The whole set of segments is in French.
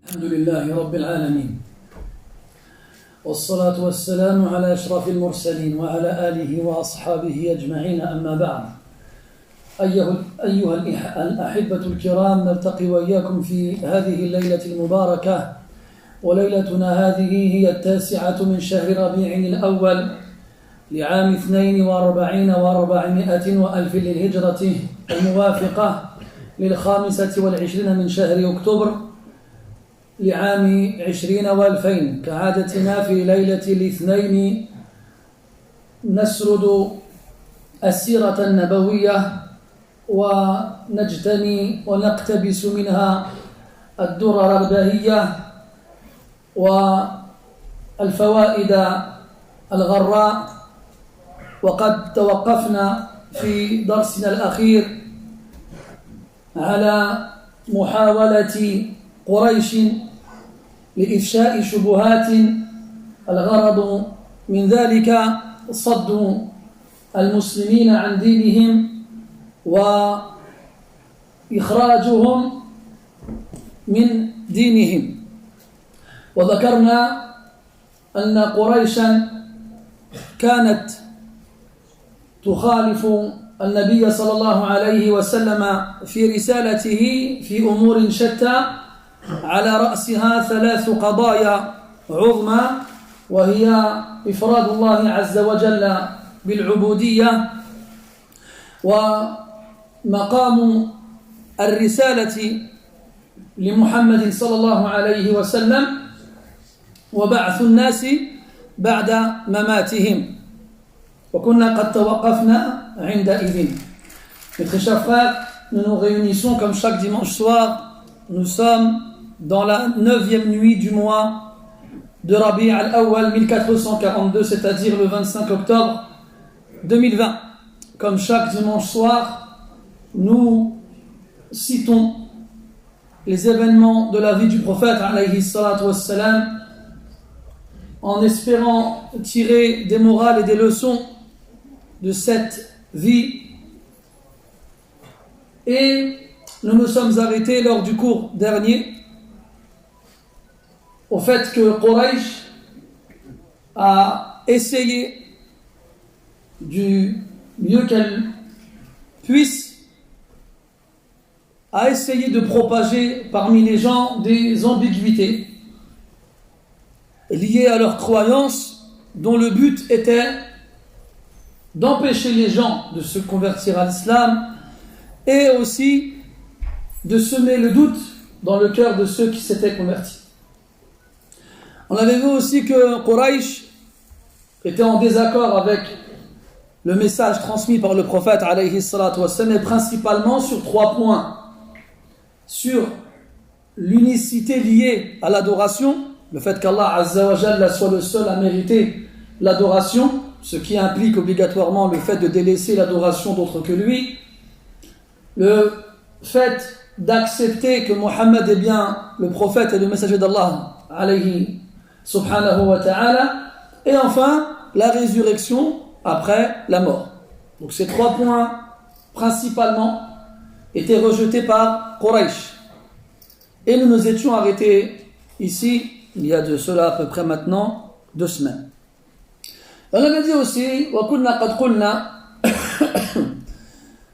الحمد لله رب العالمين والصلاة والسلام على أشرف المرسلين وعلى آله وأصحابه أجمعين أما بعد أيها الأحبة الكرام نلتقي وإياكم في هذه الليلة المباركة وليلتنا هذه هي 9 من شهر ربيع الأول لعام 42 و400 وألف للهجرة الموافقة 25 من شهر أكتوبر لعام 20 و2000 كعادتنا في ليلة الاثنين نسرد السيرة النبوية ونجتني ونقتبس منها الدرر الباهية والفوائد الغراء. وقد توقفنا في درسنا الأخير على محاولة قريش لإفشاء شبهات الغرض من ذلك صد المسلمين عن دينهم وإخراجهم من دينهم. وذكرنا أن قريشا كانت تخالف النبي صلى الله عليه وسلم في رسالته في أمور شتى على رأسها 3 قضايا عظمى، وهي إفراد الله عز وجل بالعبودية، ومقام الرسالة لمحمد صلى الله عليه وسلم، وبعث الناس بعد مماتهم. وكنا قد توقفنا عندئذ. Mes très chers frères, nous nous réunissons comme chaque dimanche soir. Nous sommes dans la 9e nuit du mois de Rabi' al-Awwal 1442, c'est-à-dire le 25 octobre 2020. Comme chaque dimanche soir, nous citons les événements de la vie du prophète alayhi salatu wassalam, en espérant tirer des morales et des leçons de cette vie. Et nous nous sommes arrêtés lors du cours dernier au fait que Quraysh a essayé du mieux qu'elle puisse, a essayé de propager parmi les gens des ambiguïtés liées à leurs croyances, dont le but était d'empêcher les gens de se convertir à l'islam et aussi de semer le doute dans le cœur de ceux qui s'étaient convertis. On avait vu aussi que Quraysh était en désaccord avec le message transmis par le prophète alayhi salatu wassalam, et principalement sur 3 points. Sur l'unicité liée à l'adoration, le fait qu'Allah Azza wa Jalla soit le seul à mériter l'adoration, ce qui implique obligatoirement le fait de délaisser l'adoration d'autres que lui, le fait d'accepter que Mohammed est bien le prophète et le messager d'Allah alayhi subhanahu wa ta'ala, et enfin la résurrection après la mort. Donc ces 3 points principalement étaient rejetés par Quraysh. Et nous nous étions arrêtés ici, il y a de cela à peu près maintenant 2 semaines. On avait dit aussi, وَكُنَّا قَدْ قُلْنَا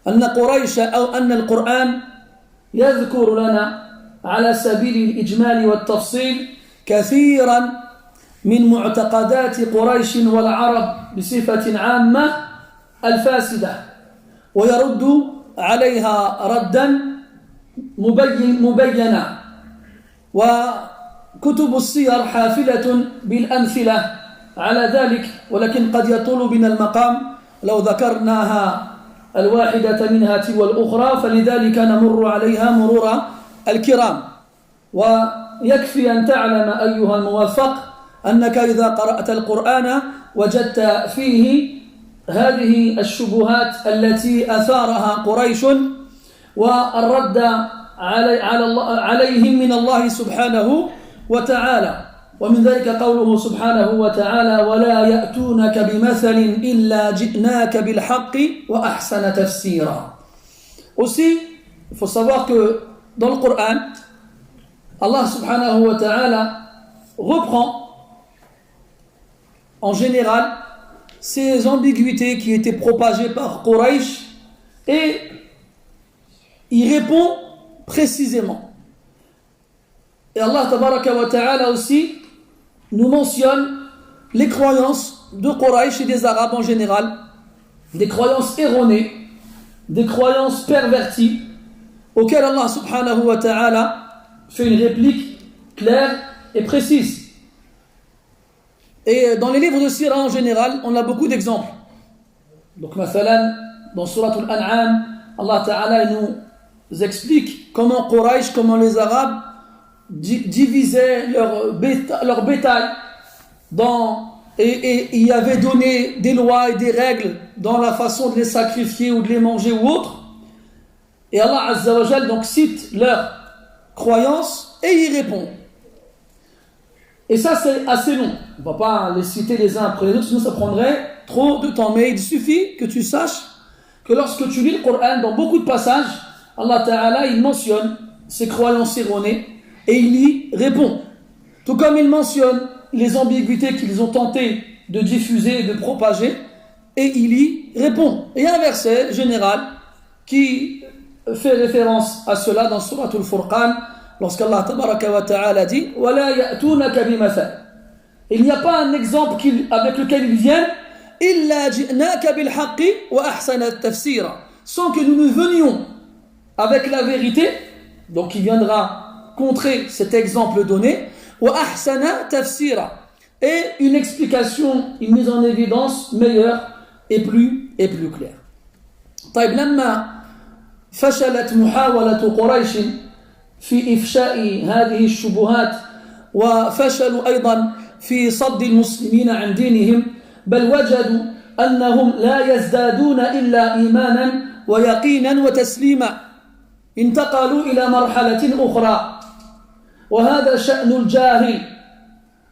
أن قريش أو أن القرآن يذكر لنا على سبيل الإجمال والتفصيل كثيرا من معتقدات قريش والعرب بصفة عامة الفاسدة، ويرد عليها ردا مبينا. وكتب السير حافلة بالأمثلة على ذلك، ولكن قد يطول بنا المقام لو ذكرناها الواحدة منها تلو الأخرى، فلذلك نمر عليها مرور الكرام. ويكفي أن تعلم أيها الموفق أنك إذا قرأت القرآن وجدت فيه هذه الشبهات التي أثارها قريش والرد عليهم من الله سبحانه وتعالى. ومن ذلك قوله سبحانه وتعالى ولا يأتونك بمثل إلا جئناك بالحق وأحسن تفسيرا. Aussi, il faut savoir que dans le Coran, Allah subhanahu wa ta'ala reprend en général ces ambiguïtés qui étaient propagées par Quraysh et il répond précisément. Et Allah tabaraka wa ta'ala aussi nous mentionne les croyances de Quraysh et des Arabes en général, des croyances erronées, des croyances perverties, auxquelles Allah subhanahu wa ta'ala fait une réplique claire et précise. Et dans les livres de Sira en général, on a beaucoup d'exemples. Donc, mathalan, dans Surat Al-An'am, Allah ta'ala nous explique comment Quraysh, comment les Arabes divisaient leur bétail et y avaient donné des lois et des règles dans la façon de les sacrifier ou de les manger ou autre. Et Allah Azza wa Jal donc cite leurs croyances et y répond. Et ça c'est assez long. On ne va pas les citer les uns après les autres, sinon ça prendrait trop de temps. Mais il suffit que tu saches que lorsque tu lis le Coran, dans beaucoup de passages, Allah Ta'ala il mentionne ces croyances erronées et il y répond. Tout comme il mentionne les ambiguïtés qu'ils ont tenté de diffuser et de propager, et il y répond. Et il y a un verset général qui fait référence à cela dans Surat Al-Furqan, lorsqu'Allah tabaraka wa ta'ala dit « وَلَا يَأْتُونَكَ بِمَثَلٍ » Il n'y a pas un exemple avec lequel ils viennent « إِلَّا جِئْنَاكَ بِالْحَقِّ وَأَحْسَنَ التَّفْسِيرَ » sans que nous venions avec la vérité, donc il viendra contrer cet exemple donné, وَأَحْسَنَ تَفْسِيرًا et une explication, une mise en évidence meilleure et plus claire. طيب لما فشلت محاولة قريش في إفشاء هذه الشبهات وفشلوا أيضا في صد المسلمين عن دينهم بل وجدوا أنهم لا يزدادون إلا إيمانا ويقينا وتسليما انتقلوا إلى مرحلة أخرى وهذا شأن الجاهل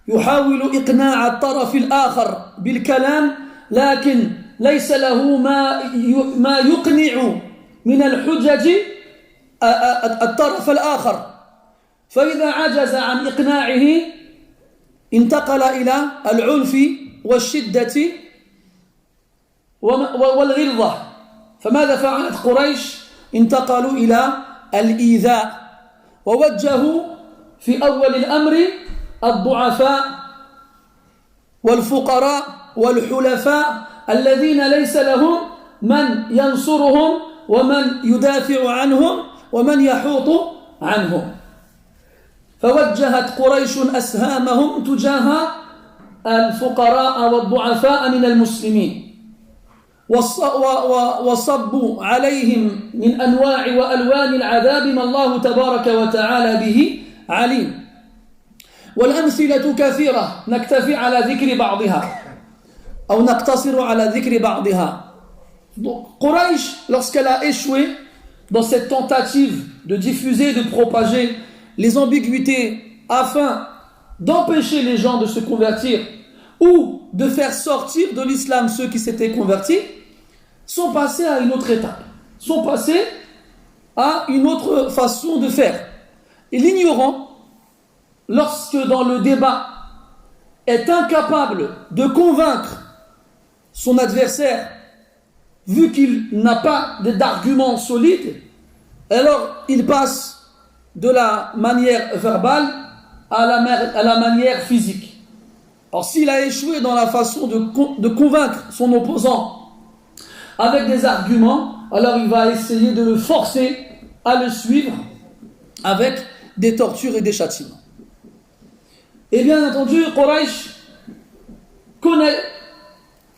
يحاول إقناع الطرف الآخر بالكلام لكن ليس له ما يقنع من الحجج الطرف الآخر فإذا عجز عن إقناعه انتقل إلى العنف والشدة والغلظة فماذا فعلت قريش؟ انتقلوا إلى الإيذاء ووجهوا في أول الأمر الضعفاء والفقراء والحلفاء الذين ليس لهم من ينصرهم ومن يدافع عنهم ومن يحوط عنهم فوجهت قريش أسهامهم تجاه الفقراء والضعفاء من المسلمين وصبوا عليهم من أنواع وألوان العذاب ما الله تبارك وتعالى به عليم والأمثلة كثيرة نكتفي على ذكر بعضها أو نقتصر على ذكر بعضها. Donc Quraysh, lorsqu'elle a échoué dans cette tentative de diffuser, de propager les ambiguïtés afin d'empêcher les gens de se convertir ou de faire sortir de l'islam ceux qui s'étaient convertis, sont passés à une autre étape, sont passés à une autre façon de faire. Et l'ignorant, lorsque dans le débat est incapable de convaincre son adversaire, vu qu'il n'a pas d'arguments solides, alors il passe de la manière verbale à la manière physique. Alors s'il a échoué dans la façon de convaincre son opposant avec des arguments, alors il va essayer de le forcer à le suivre avec des tortures et des châtiments. Et bien entendu, Quraysh connaît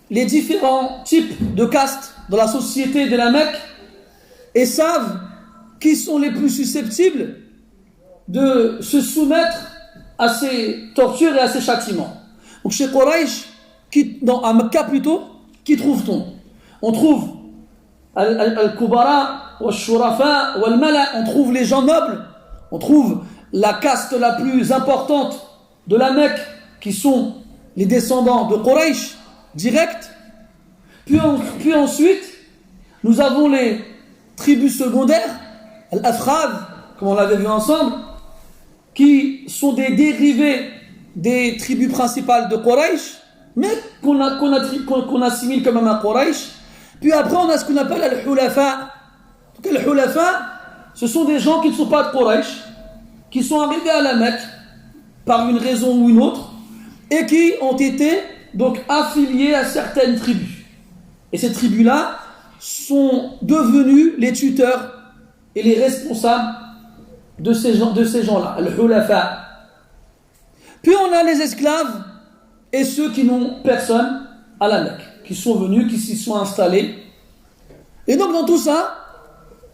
les différents types de castes dans la société de la Mecque et savent qui sont les plus susceptibles de se soumettre à ces tortures et à ces châtiments. Donc chez Quraysh, à Mecca plutôt, qui trouve-t-on? On trouve Al-Kubara, Al-Shurafa, Al-Mala, on trouve les gens nobles, on trouve la caste la plus importante de la Mecque, qui sont les descendants de Quraysh, direct. Puis ensuite, nous avons les tribus secondaires, Al-Afrad, comme on l'avait vu ensemble, qui sont des dérivés des tribus principales de Quraysh, mais qu'on assimile quand même à Quraysh. Puis après, on a ce qu'on appelle al-Hulafa. Donc, al-Hulafa, ce sont des gens qui ne sont pas de Quraysh, qui sont arrivés à la Mecque par une raison ou une autre, et qui ont été donc affiliés à certaines tribus. Et ces tribus-là sont devenus les tuteurs et les responsables de ces gens-là, al-Hulafa. Puis on a les esclaves et ceux qui n'ont personne à la Mecque, qui sont venus, qui s'y sont installés. Et donc dans tout ça,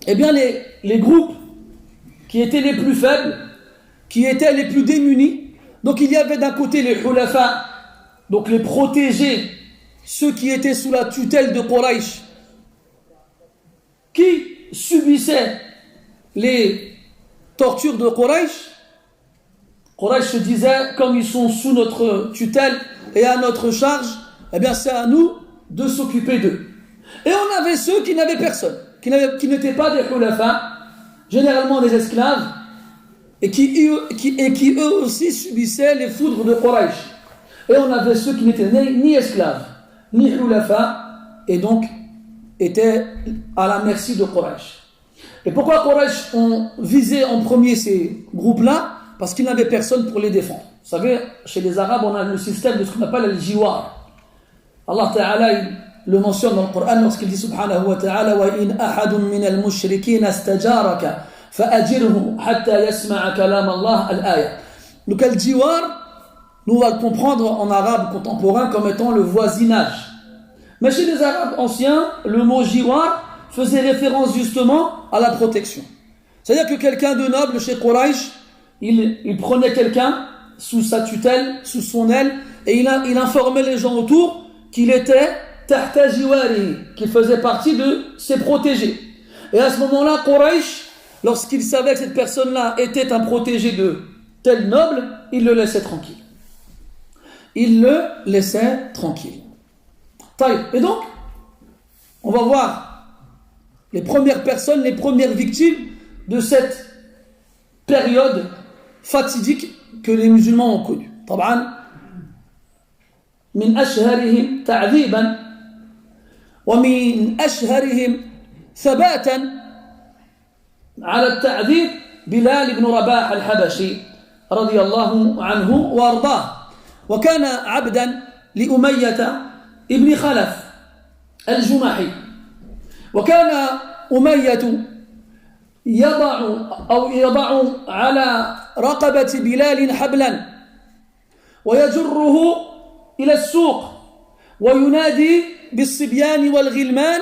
eh bien les groupes qui étaient les plus faibles, qui étaient les plus démunis, donc il y avait d'un côté les Hulafa, donc les protégés, ceux qui étaient sous la tutelle de Quraysh, qui subissaient les tortures de Quraysh. Quraysh se disait, comme ils sont sous notre tutelle et à notre charge, eh bien c'est à nous de s'occuper d'eux. Et on avait ceux qui n'avaient personne, qui n'étaient pas des Hulafa, généralement des esclaves, et qui eux aussi subissaient les foudres de Quraysh. Et on avait ceux qui n'étaient ni esclaves, ni Hulafa, et donc étaient à la merci de Quraysh. Et pourquoi Quraysh ont visé en premier ces groupes-là? Parce qu'ils n'avaient personne pour les défendre. Vous savez, chez les Arabes, on a le système de ce qu'on appelle le jiwar. Allah Ta'ala il le mentionne dans le Coran lorsqu'il dit subhanahu wa ta'ala وَإِنْ أَحَدٌ مِّنَ الْمُشْرِكِينَ اسْتَجَارَكَ فَأَجِرْهُ حَتَّى يَسْمَعَ كَلَامَ اللَّهِ الْآيَةِ. Donc le jiwar, nous on va le comprendre en arabe contemporain comme étant le voisinage. Mais chez les Arabes anciens, le mot jiwar faisait référence justement à la protection. C'est-à-dire que quelqu'un de noble chez Quraysh, il prenait quelqu'un sous sa tutelle, sous son aile, et il informait les gens autour qu'il était tahta jiwari, qu'il faisait partie de ses protégés. Et à ce moment-là, Quraysh, lorsqu'il savait que cette personne-là était un protégé de tel noble, il le laissait tranquille. Il le laissait tranquille. Et donc, on va voir les premières personnes, les premières victimes de cette période fatidique que les musulmans ont connue. طبعا من أشهرهم تعذيبا ومن أشهرهم ثباتا على التعذيب بلال بن رباح الحبشي رضي الله عنه وارضاه وكان عبدا لأمية ابن خلف الجمحي وكان أمية يضع على رقبة بلال حبلا ويجره إلى السوق وينادي بالصبيان والغلمان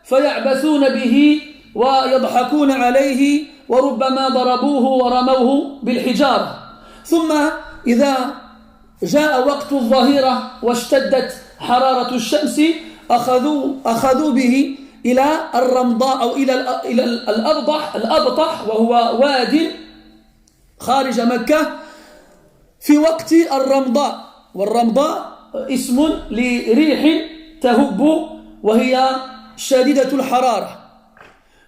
فيعبثون به ويضحكون عليه وربما ضربوه ورموه بالحجارة ثم إذا جاء وقت الظهيرة واشتدت حرارة الشمس أخذوا به إلى الرمضاء أو إلى الأبطح وهو واد خارج مكة في وقت الرمضاء والرمضاء اسم لريح تهب وهي شديدة الحرارة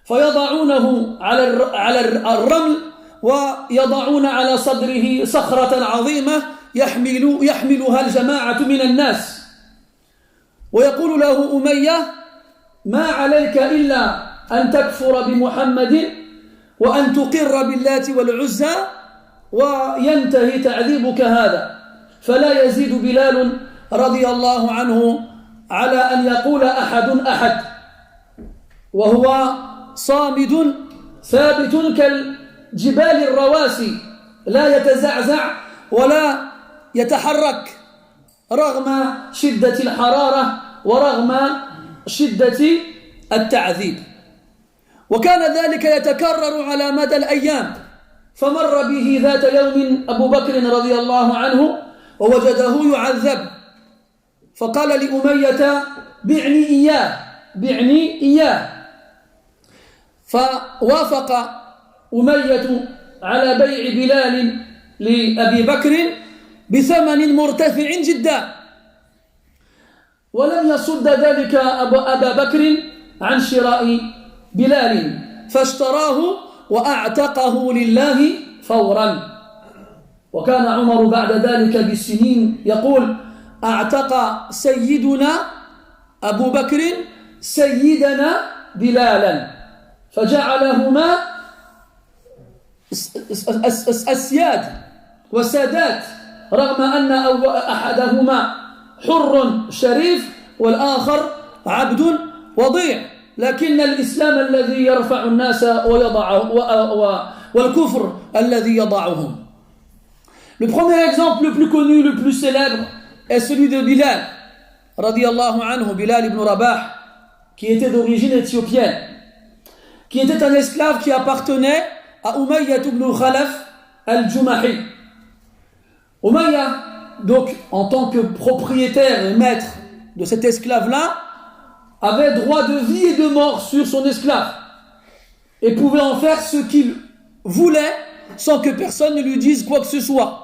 فيضعونه على الرمل ويضعون على صدره صخرة عظيمة يحملها الجماعة من الناس ويقول له أمية ما عليك إلا أن تكفر بمحمد وأن تقر باللات والعزى وينتهي تعذيبك هذا فلا يزيد بلال رضي الله عنه على أن يقول أحد وهو صامد ثابت كالجبال الرواسي لا يتزعزع ولا يتحرك رغم شدة الحرارة ورغم شدة التعذيب وكان ذلك يتكرر على مدى الأيام فمر به ذات يوم أبو بكر رضي الله عنه ووجده يعذب فقال لأمية بعني إياه فوافق أمية على بيع بلال لأبي بكر بثمن مرتفع جدا ولم يصد ذلك أبا بكر عن شراء بلال فاشتراه وأعتقه لله فورا وكان عمر بعد ذلك بسنين يقول أعتق سيدنا أبو بكر سيدنا بلالا فجعلهما أسياد وسادات رغم أن أحدهما حر شريف والآخر عبد وضيع لكن الإسلام الذي يرفع الناس والكفر الذي يضعهم. Le premier exemple le plus connu, le plus célèbre est celui de Bilal radiyallahu anhu, Bilal ibn Rabah, qui était d'origine éthiopienne, qui était un esclave qui appartenait à Umayya ibn Khalaf al-Jumahi. Umayya, donc en tant que propriétaire et maître de cet esclave-là, avait droit de vie et de mort sur son esclave et pouvait en faire ce qu'il voulait sans que personne ne lui dise quoi que ce soit.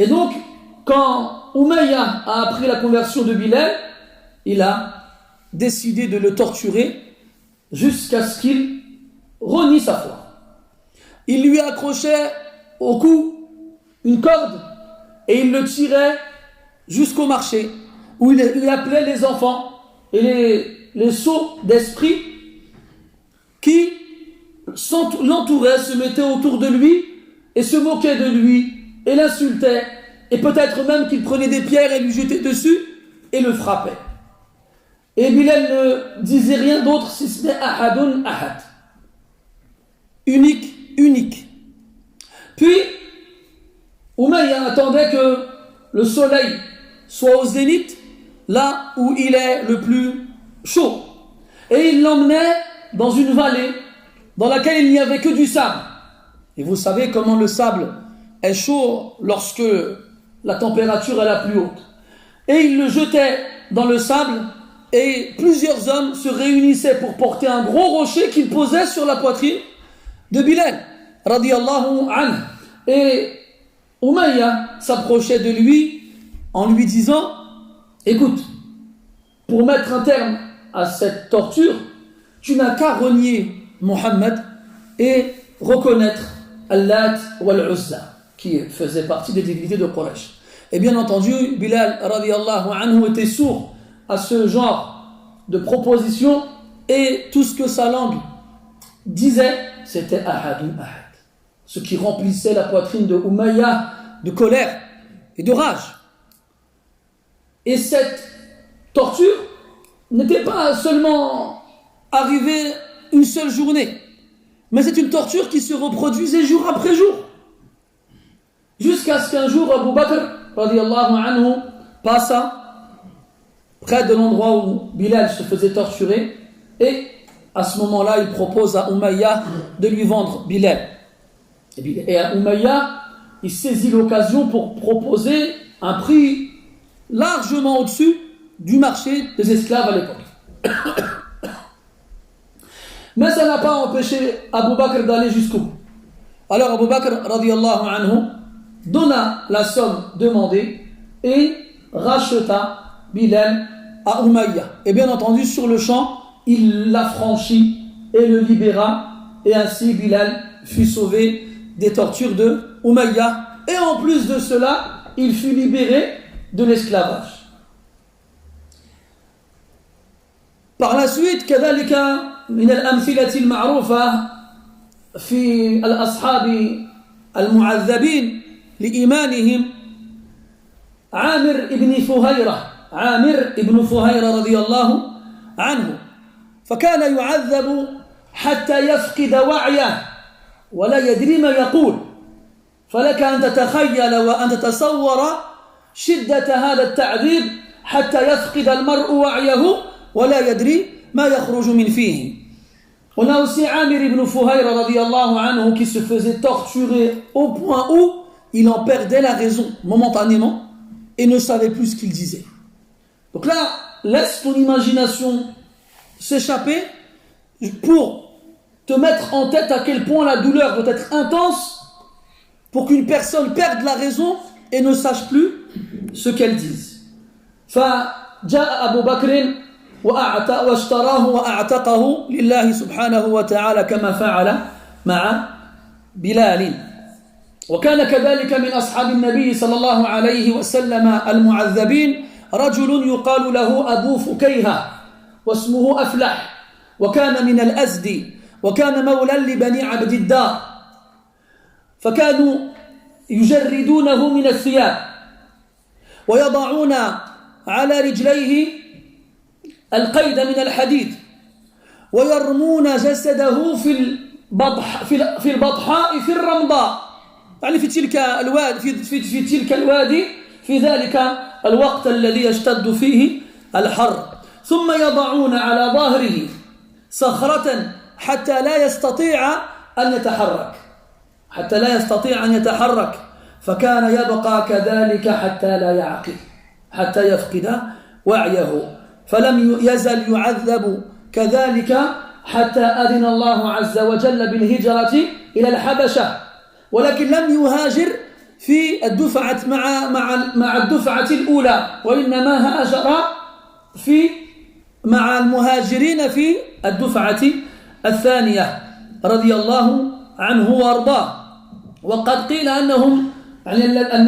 Et donc, quand Umayya a appris la conversion de Bilal, il a décidé de le torturer jusqu'à ce qu'il renie sa foi. Il lui accrochait au cou une corde et il le tirait jusqu'au marché où il appelait les enfants et les sots d'esprit qui l'entouraient, se mettaient autour de lui et se moquaient de lui et l'insultaient et peut-être même qu'il prenait des pierres et lui jetait dessus et le frappait. Et Bilal ne disait rien d'autre si ce n'est ahadun ahad, unique, unique. Puis Umayya attendait que le soleil soit au zénith, là où il est le plus chaud, et il l'emmenait dans une vallée dans laquelle il n'y avait que du sable. Et vous savez comment le sable est chaud lorsque la température est la plus haute. Et il le jetait dans le sable et plusieurs hommes se réunissaient pour porter un gros rocher qu'ils posaient sur la poitrine de Bilal radiyallahu anhu. Et Umayya s'approchait de lui en lui disant: écoute, pour mettre un terme à cette torture, tu n'as qu'à renier Mohammed et reconnaître Allat ou Al-Uzza, qui faisait partie des divinités de Quraysh. Et bien entendu, Bilal radiyallahu anhu était sourd à ce genre de proposition et tout ce que sa langue disait, c'était ahadun ahad. Ce qui remplissait la poitrine de Umayya de colère et de rage. Et cette torture n'était pas seulement arrivée une seule journée, mais c'est une torture qui se reproduisait jour après jour. Jusqu'à ce qu'un jour Abu Bakr radiyallahu anhu passa près de l'endroit où Bilal se faisait torturer et à ce moment-là il propose à Umayya de lui vendre Bilal. Et à Umayya il saisit l'occasion pour proposer un prix largement au-dessus du marché des esclaves à l'époque. Mais ça n'a pas empêché Abu Bakr d'aller jusqu'au bout. Alors Abu Bakr radiyallahu anhu donna la somme demandée et racheta Bilal à Umayya. Et bien entendu, sur le champ, il l'affranchit et le libéra. Et ainsi, Bilal fut sauvé des tortures de Umayya. Et en plus de cela, il fut libéré de l'esclavage. Par la suite, كذلك من الأمثلة المعروفة في الأصحاب المعذبين لإيمانهم عامر ابن فهيرة رضي الله عنه، فكان يعذب حتى يفقد وعيه ولا يدري ما يقول، فلك أن تتخيل وأن تتصور شدة هذا التعذيب حتى يفقد المرء وعيه ولا يدري ما يخرج من فيه. On a aussi Amir ibn Fuhayra radiyallahu anhu qui se faisait torturer au point où il en perdait la raison momentanément et ne savait plus ce qu'il disait. Donc là, laisse ton imagination s'échapper pour te mettre en tête à quel point la douleur doit être intense pour qu'une personne perde la raison et ne sache plus ce qu'elle dise. فجاء أبو بكر واشتراه وأعتقه لله سبحانه وتعالى كما فعل مع بلال. وكان كذلك من أصحاب النبي صلى الله عليه وسلم المعذبين رجل يقال له أبو فكيهة واسمه أفلح، وكان من الأزدي، وكان مولا لبني عبد الدار، فكانوا يجردونه من الثياب ويضعون على رجليه القيد من الحديد ويرمون جسده في البطحاء في الرمضاء، يعني في تلك الوادي في ذلك الوقت الذي يشتد فيه الحر، ثم يضعون على ظهره صخرة حتى لا يستطيع أن يتحرك، فكان يبقى كذلك حتى لا يعقل، حتى يفقد وعيه، فلم يزل يعذب كذلك حتى أذن الله عز وجل بالهجرة إلى الحبشة، ولكن لم يهاجر في الدفعة مع الدفعة الأولى، وإنما هاجر مع المهاجرين في الدفعة الثانية رضي الله عنه وارضاه. وقد قيل أن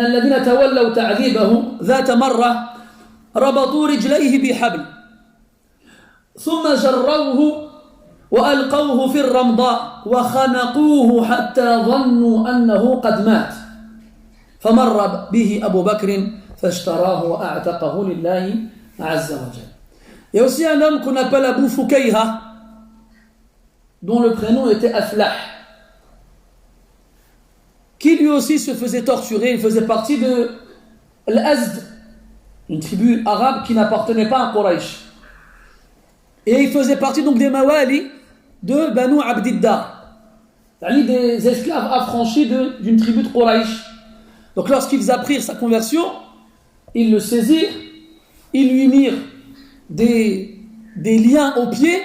الذين تولوا تعذيبه ذات مرة ربطوا رجليه بحبل ثم جروه وألقوه في الرمضاء وخنقوه حتى ظنوا أنه قد مات، فمر به أبو بكر فاشتراه وأعتقه لله عز وجل. Il y a aussi un homme qu'on appelle Abu Fukayha, dont le prénom était Aflah, qui lui aussi se faisait torturer. Il faisait partie de l'Azd, une tribu arabe qui n'appartenait pas à Quraysh. Et il faisait partie donc des Mawali de Banu Abdiddar, des esclaves affranchis d'une tribu de Quraysh. Donc lorsqu'ils apprirent sa conversion, ils le saisirent, ils lui mirent des liens aux pieds,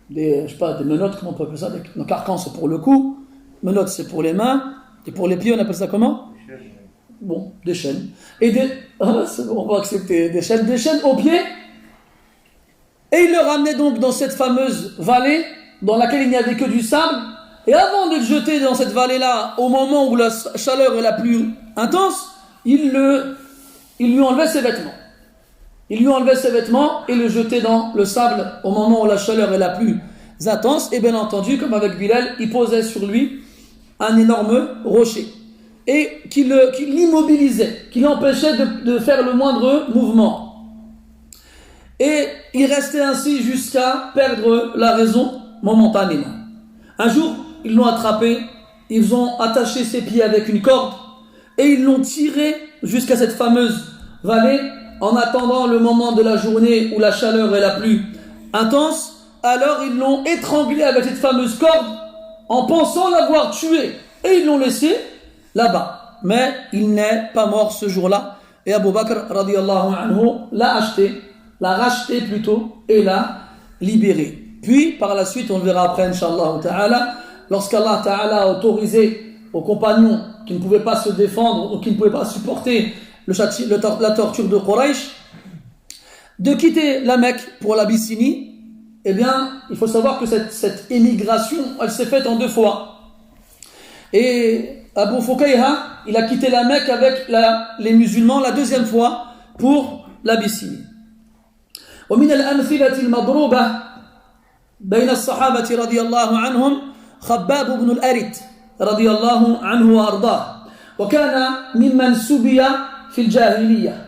des menottes, comment on peut appeler ça, des carcans c'est pour le cou, menottes c'est pour les mains, et pour les pieds on appelle ça comment? Bon, des chaînes. Et on va accepter des chaînes aux pieds. Et il le ramenait donc dans cette fameuse vallée dans laquelle il n'y avait que du sable. Et avant de le jeter dans cette vallée-là, au moment où la chaleur est la plus intense, il lui enlevait ses vêtements. Il lui enlevait ses vêtements et le jetait dans le sable au moment où la chaleur est la plus intense. Et bien entendu, comme avec Bilal, il posait sur lui un énorme rocher. Et qui l'immobilisait, qui l'empêchait de faire le moindre mouvement. Et il restait ainsi jusqu'à perdre la raison momentanément. Un jour, ils l'ont attrapé, ils ont attaché ses pieds avec une corde et ils l'ont tiré jusqu'à cette fameuse vallée en attendant le moment de la journée où la chaleur est la plus intense. Alors ils l'ont étranglé avec cette fameuse corde en pensant l'avoir tué et ils l'ont laissé là-bas. Mais il n'est pas mort ce jour-là et Abu Bakr radiyallahu anhu l'a racheté plutôt et l'a libéré. Puis par la suite, on le verra après Inch'Allah ta'ala, lorsqu'Allah ta'ala a autorisé aux compagnons qui ne pouvaient pas se défendre ou qui ne pouvaient pas supporter la torture de Quraysh de quitter la Mecque pour l'Abyssinie, eh bien il faut savoir que cette émigration elle s'est faite en 2 fois. Et Abu Fukayha il a quitté la Mecque avec les musulmans la 2e fois pour l'Abyssinie. ومن الأمثلة المضروبة بين الصحابة رضي الله عنهم خباب بن الأرت رضي الله عنه وأرضاه، وكان ممن سبي في الجاهلية،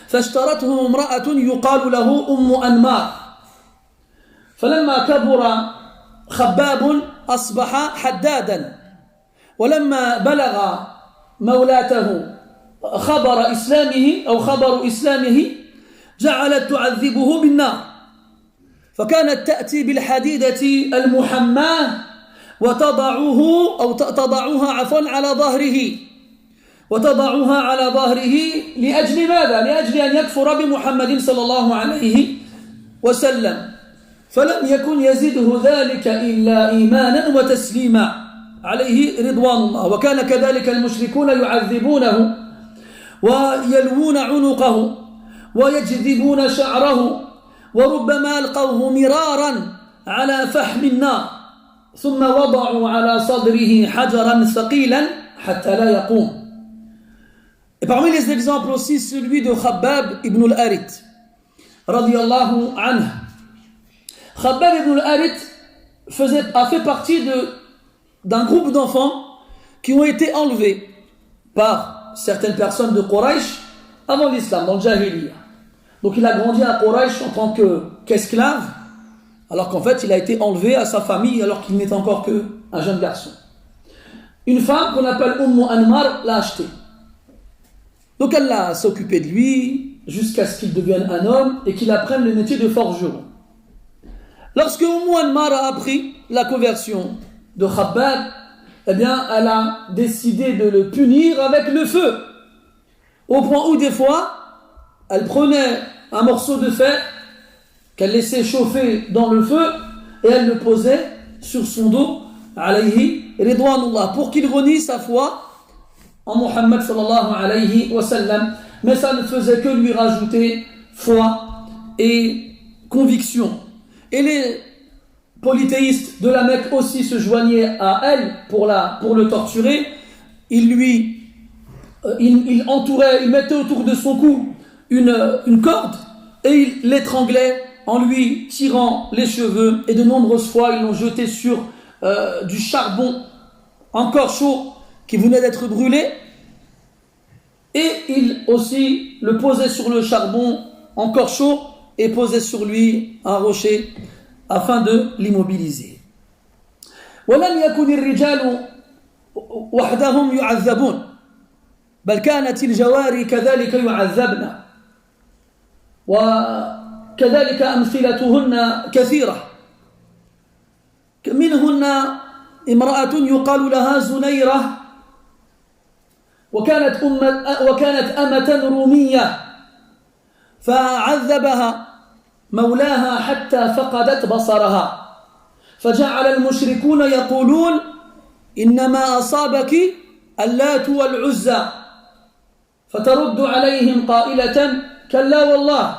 فاشترته امرأة يقال له أم أنمار، فلما كبر خباب أصبح حدادا، ولما بلغ مولاته خبر إسلامه جعلت تعذبه بالنار، فكانت تأتي بالحديدة المحماة وتضعها على ظهره لأجل ماذا؟ لأجل أن يكفر بمحمد صلى الله عليه وسلم، فلم يكن يزيده ذلك إلا إيمانا وتسليما عليه رضوان الله. وكان كذلك المشركون يعذبونه ويلوون عنقه ويجذبون شعره، وربما ألقوه مرارا على فحم النار ثم وضعوا على صدره حجرا ثقيلا حتى لا يقوم. Et parmi les exemples aussi celui de Khabbab ibn al-Arit radiyallahu anhu. Khabbab ibn al-Arit a fait partie d'un groupe d'enfants qui ont été enlevés par certaines personnes de Quraysh avant l'islam, dans le Jahiliyyah. Donc il a grandi à Quraysh en tant qu'esclave, alors qu'en fait il a été enlevé à sa famille alors qu'il n'était encore qu'un jeune garçon. Une femme qu'on appelle Anmar l'a acheté. Donc elle l'a s'occupé de lui jusqu'à ce qu'il devienne un homme et qu'il apprenne le métier de forgeron. Lorsque Anmar a appris la conversion de Khabbab, eh bien, elle a décidé de le punir avec le feu. Au point où, des fois, elle prenait un morceau de fer qu'elle laissait chauffer dans le feu et elle le posait sur son dos, alayhi ridwanullah, pour qu'il renie sa foi en Muhammad sallallahu alayhi wa sallam. Mais ça ne faisait que lui rajouter foi et conviction. Et les polythéistes de la Mecque aussi se joignaient à elle pour le torturer. Il mettait autour de son cou une corde et il l'étranglait en lui tirant les cheveux, et de nombreuses fois ils l'ont jeté sur du charbon encore chaud qui venait d'être brûlé, et il aussi le posait sur le charbon encore chaud et posait sur lui un rocher afin de l'immobiliser. ولم يكن الرجال وحدهم يعذبون بل كانت الجواري كذلك يعذبن وكذلك أمثلتهن كثيرة منهن امرأة يقال لها زنيرة وكانت أمة رومية فعذبها مولاها حتى فقدت بصرها فجعل المشركون يقولون إنما أصابك اللات والعزى فترد عليهم قائلة كلا والله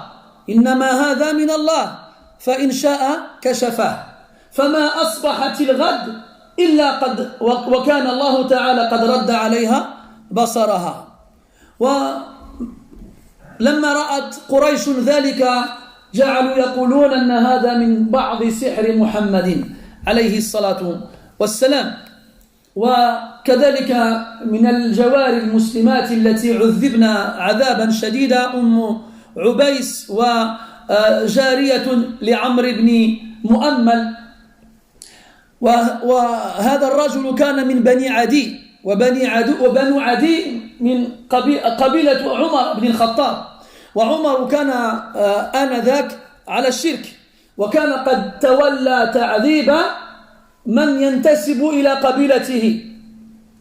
إنما هذا من الله فإن شاء كشفه فما أصبحت الغد إلا وكان الله تعالى قد رد عليها بصرها. ولما رأت قريش ذلك جعلوا يقولون أن هذا من بعض سحر محمد عليه الصلاة والسلام. وكذلك من الجواري المسلمات التي عذبن عذابا شديدا عبيس وجارية لعمرو بن مؤمل، وهذا الرجل كان من بني عدي، وبنو عدي من قبيلة عمر بن الخطاب، وعمر كان آنذاك على الشرك، وكان قد تولى تعذيب من ينتسب إلى قبيلته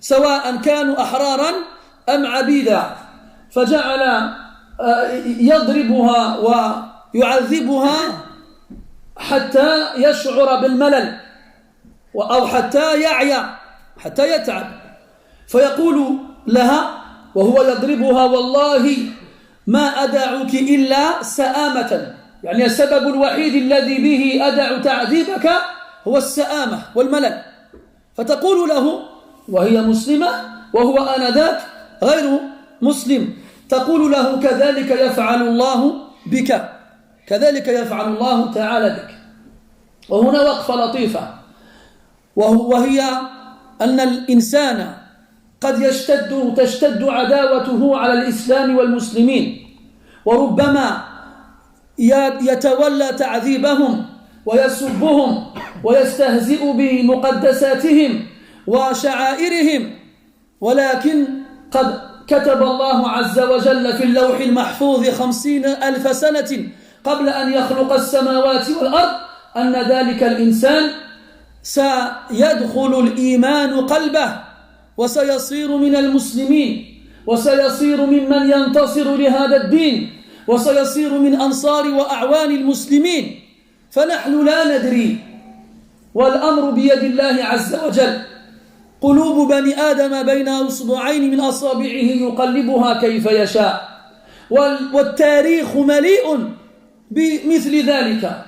سواء كانوا أحرارا أم عبيدا، فجعل يضربها ويعذبها حتى يشعر بالملل أو حتى يعيا حتى يتعب، فيقول لها وهو يضربها والله ما أدعك إلا سآمة، يعني السبب الوحيد الذي به أدع تعذيبك هو السآمة والملل. فتقول له وهي مسلمة وهو آنذاك غير مسلم، تقول له كذلك يفعل الله بك، كذلك يفعل الله تعالى بك. وهنا وقفة لطيفة، وهي أن الإنسان قد تشتد عداوته على الإسلام والمسلمين، وربما يتولى تعذيبهم ويسبهم ويستهزئ بمقدساتهم وشعائرهم، ولكن قد كتب الله عز وجل في اللوح المحفوظ 50,000 سنة قبل أن يخلق السماوات والأرض أن ذلك الإنسان سيدخل الإيمان قلبه وسيصير من المسلمين وسيصير ممن ينتصر لهذا الدين وسيصير من أنصار وأعوان المسلمين. فنحن لا ندري، والأمر بيد الله عز وجل. قلوب بني آدم بين أصبعين من أصابعه يقلبها كيف يشاء، والتاريخ مليء بمثل ذلك.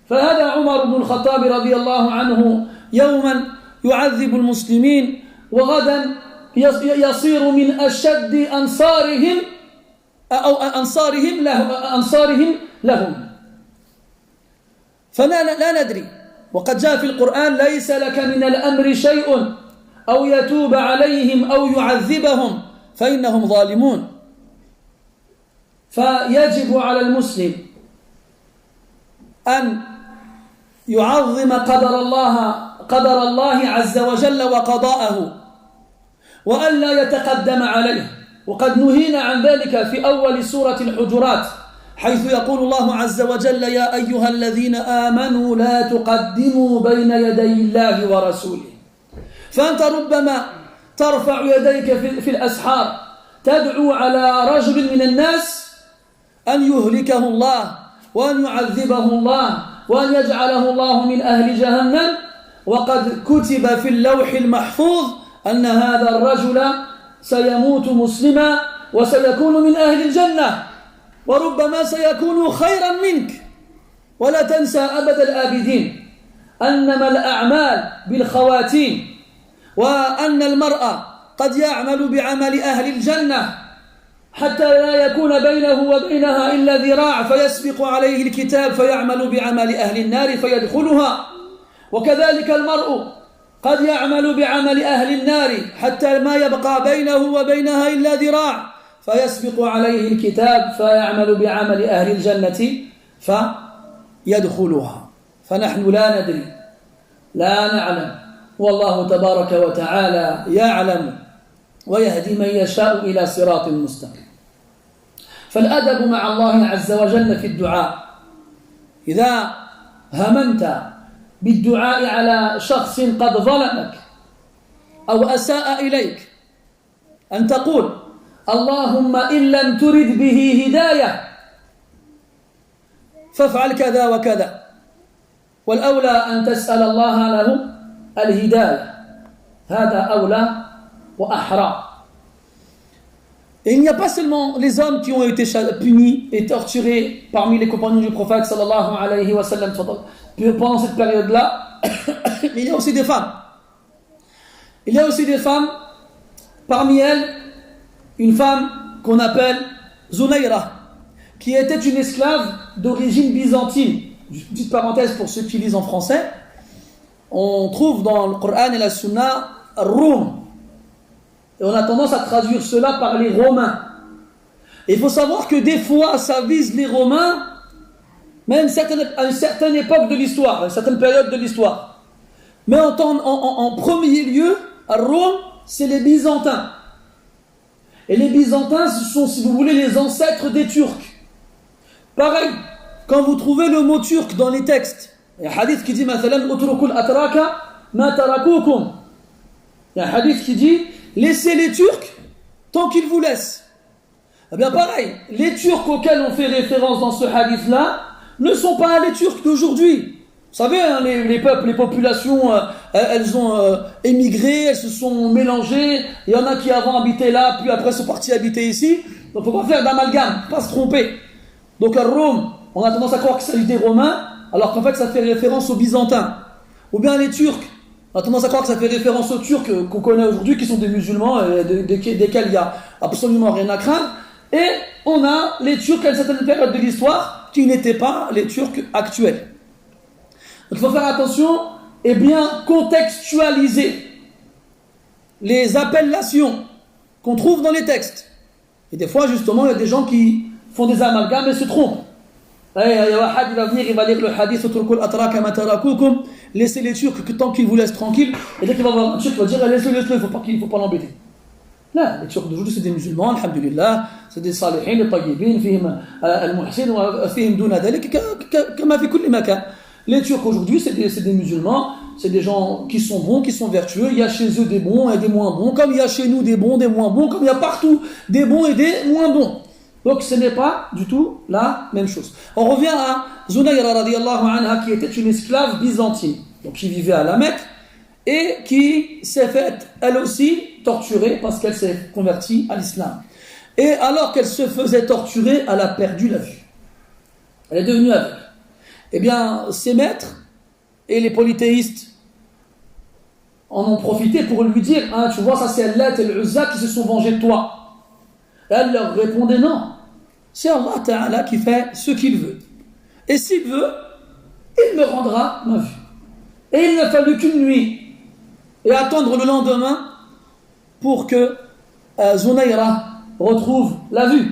فهذا عمر بن الخطاب رضي الله عنه يوما يعذب المسلمين، وغدا يصير من أشد أنصارهم أو أنصارهم لهم. فلا ندري. وقد جاء في القرآن ليس لك من الأمر شيء أو يتوب عليهم أو يعذبهم فإنهم ظالمون. فيجب على المسلم أن يعظم قدر الله عز وجل وقضاءه وألا يتقدم عليه. وقد نهينا عن ذلك في أول سورة الحجرات حيث يقول الله عز وجل يا أيها الذين آمنوا لا تقدموا بين يدي الله ورسوله. فأنت ربما ترفع يديك في الأسحار تدعو على رجل من الناس أن يهلكه الله وأن يعذبه الله وأن يجعله الله من أهل جهنم، وقد كتب في اللوح المحفوظ أن هذا الرجل سيموت مسلما وسيكون من أهل الجنة وربما سيكون خيرا منك. ولا تنسى أبد الآبدين أنما الأعمال بالخواتيم، وأن المرأة قد يعمل بعمل أهل الجنة حتى لا يكون بينه وبينها إلا ذراع فيسبق عليه الكتاب فيعمل بعمل أهل النار فيدخلها. وكذلك المرء قد يعمل بعمل أهل النار حتى ما يبقى بينه وبينها إلا ذراع فيسبق عليه الكتاب فيعمل بعمل أهل الجنة فيدخلها. فنحن لا ندري لا نعلم، والله تبارك وتعالى يعلم ويهدي من يشاء إلى صراط مستقيم. فالأدب مع الله عز وجل في الدعاء، إذا هممت بالدعاء على شخص قد ظلمك أو أساء إليك أن تقول اللهم إن لم ترد به هداية فافعل كذا وكذا، والأولى أن تسأل الله له الهداية، هذا أولى وأحرى. Et il n'y a pas seulement les hommes qui ont été punis et torturés parmi les compagnons du prophète sallallahu alayhi wa sallam pendant cette période-là, mais il y a aussi des femmes. Il y a aussi des femmes, parmi elles, une femme qu'on appelle Zunaira, qui était une esclave d'origine byzantine. Juste une petite parenthèse pour ceux qui lisent en français, on trouve dans le Coran et la Sunna Roum. Et on a tendance à traduire cela par les Romains. Et il faut savoir que des fois, ça vise les Romains, même à une certaine époque de l'histoire, à une certaine période de l'histoire. Mais en premier lieu, à Rome, c'est les Byzantins. Et les Byzantins, ce sont, si vous voulez, les ancêtres des Turcs. Pareil, quand vous trouvez le mot turc dans les textes, il y a un hadith qui dit, مثلا, utrukul atraka ma tarakukum. Il y a un hadith qui dit, laissez les Turcs tant qu'ils vous laissent. Eh bien pareil, les Turcs auxquels on fait référence dans ce hadith-là ne sont pas les Turcs d'aujourd'hui. Vous savez, hein, les peuples, les populations, elles ont émigré, elles se sont mélangées. Il y en a qui avant habitaient là, puis après sont partis habiter ici. Donc il ne faut pas faire d'amalgame, pas se tromper. Donc à Rome, on a tendance à croire qu'il s'agit des Romains, alors qu'en fait ça fait référence aux Byzantins. Ou bien les Turcs, on a tendance à croire que ça fait référence aux Turcs qu'on connaît aujourd'hui, qui sont des musulmans, desquels il n'y a absolument rien à craindre. Et on a les Turcs à une certaine période de l'histoire qui n'étaient pas les Turcs actuels. Donc il faut faire attention et bien contextualiser les appellations qu'on trouve dans les textes. Et des fois, justement, il y a des gens qui font des amalgames et se trompent. Il y a un il va venir, il va lire le hadith laissez les Turcs tant qu'ils vous laissent tranquilles. Et dès qu'il va voir un Turc, il va dire laissez-le, il ne faut pas l'embêter. Là, les Turcs d'aujourd'hui, c'est des musulmans, alhamdulillah, c'est des salihin, des tayyibin, fihim al-muhsin, fihim duna dhalik, kama fi kulli makan. Les Turcs aujourd'hui, c'est des musulmans, c'est des gens qui sont bons, qui sont vertueux. Il y a chez eux des bons et des moins bons, comme il y a chez nous des bons, des moins bons, comme il y a partout des bons et des moins bons. Donc ce n'est pas du tout la même chose. On revient à Zunaira radiyallahu anha, qui était une esclave byzantine, donc qui vivait à la Mecque et qui s'est faite elle aussi torturer parce qu'elle s'est convertie à l'islam. Et alors qu'elle se faisait torturer, elle a perdu la vue. Elle est devenue aveugle. Eh bien, ses maîtres et les polythéistes en ont profité pour lui dire, hein, tu vois, ça c'est Allah et l'Uzza qui se sont vengés de toi. Et elle leur répondait, non, c'est Allah Ta'ala qui fait ce qu'il veut. Et s'il veut, il me rendra ma vue. Et il n'a fallu qu'une nuit et attendre le lendemain pour que Zunaira retrouve la vue.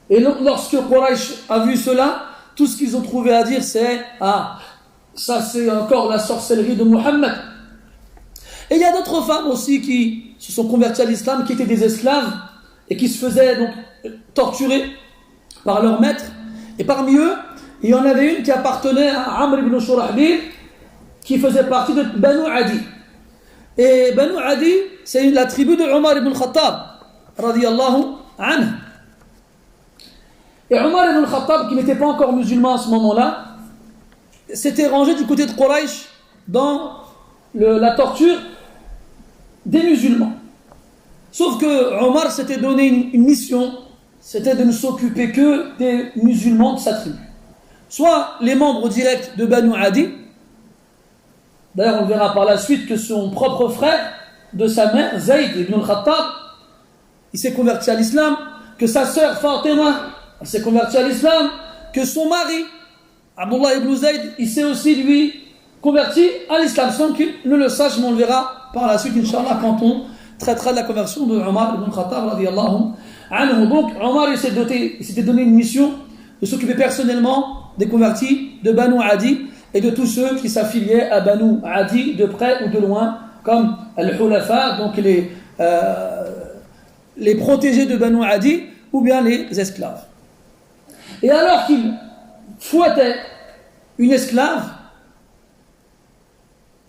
Et lorsque Quraysh a vu cela, tout ce qu'ils ont trouvé à dire c'est « Ah, ça c'est encore la sorcellerie de Muhammad ». Et il y a d'autres femmes aussi qui se sont converties à l'islam, qui étaient des esclaves et qui se faisaient donc torturer par leur maître. Et parmi eux, il y en avait une qui appartenait à Amr ibn Shurahbil, qui faisait partie de Banu Adi. Et Banu Adi, c'est la tribu de Omar ibn Khattab, radiyallahu anhu. Et Omar ibn Khattab, qui n'était pas encore musulman à ce moment-là, s'était rangé du côté de Quraysh dans la torture des musulmans. Sauf que Omar s'était donné une mission, c'était de ne s'occuper que des musulmans de sa tribu. Soit les membres directs de Banu Adi, d'ailleurs on verra par la suite que son propre frère de sa mère, Zayd ibn al-Khattab, il s'est converti à l'islam, que sa sœur Fatima, elle s'est convertie à l'islam, que son mari, Abdullah ibn Zayd, il s'est aussi lui converti à l'islam, sans qu'il ne le sache, mais on le verra par la suite, Inch'Allah, quand on traitera de la conversion de Omar ibn Khattab, radiyallahu anhu. Donc Omar il s'était donné une mission de s'occuper personnellement des convertis de Banu Adi et de tous ceux qui s'affiliaient à Banu Adi de près ou de loin, comme Al-Hulafa, donc les protégés de Banu Adi, ou bien les esclaves. Et alors qu'il fouettait une esclave,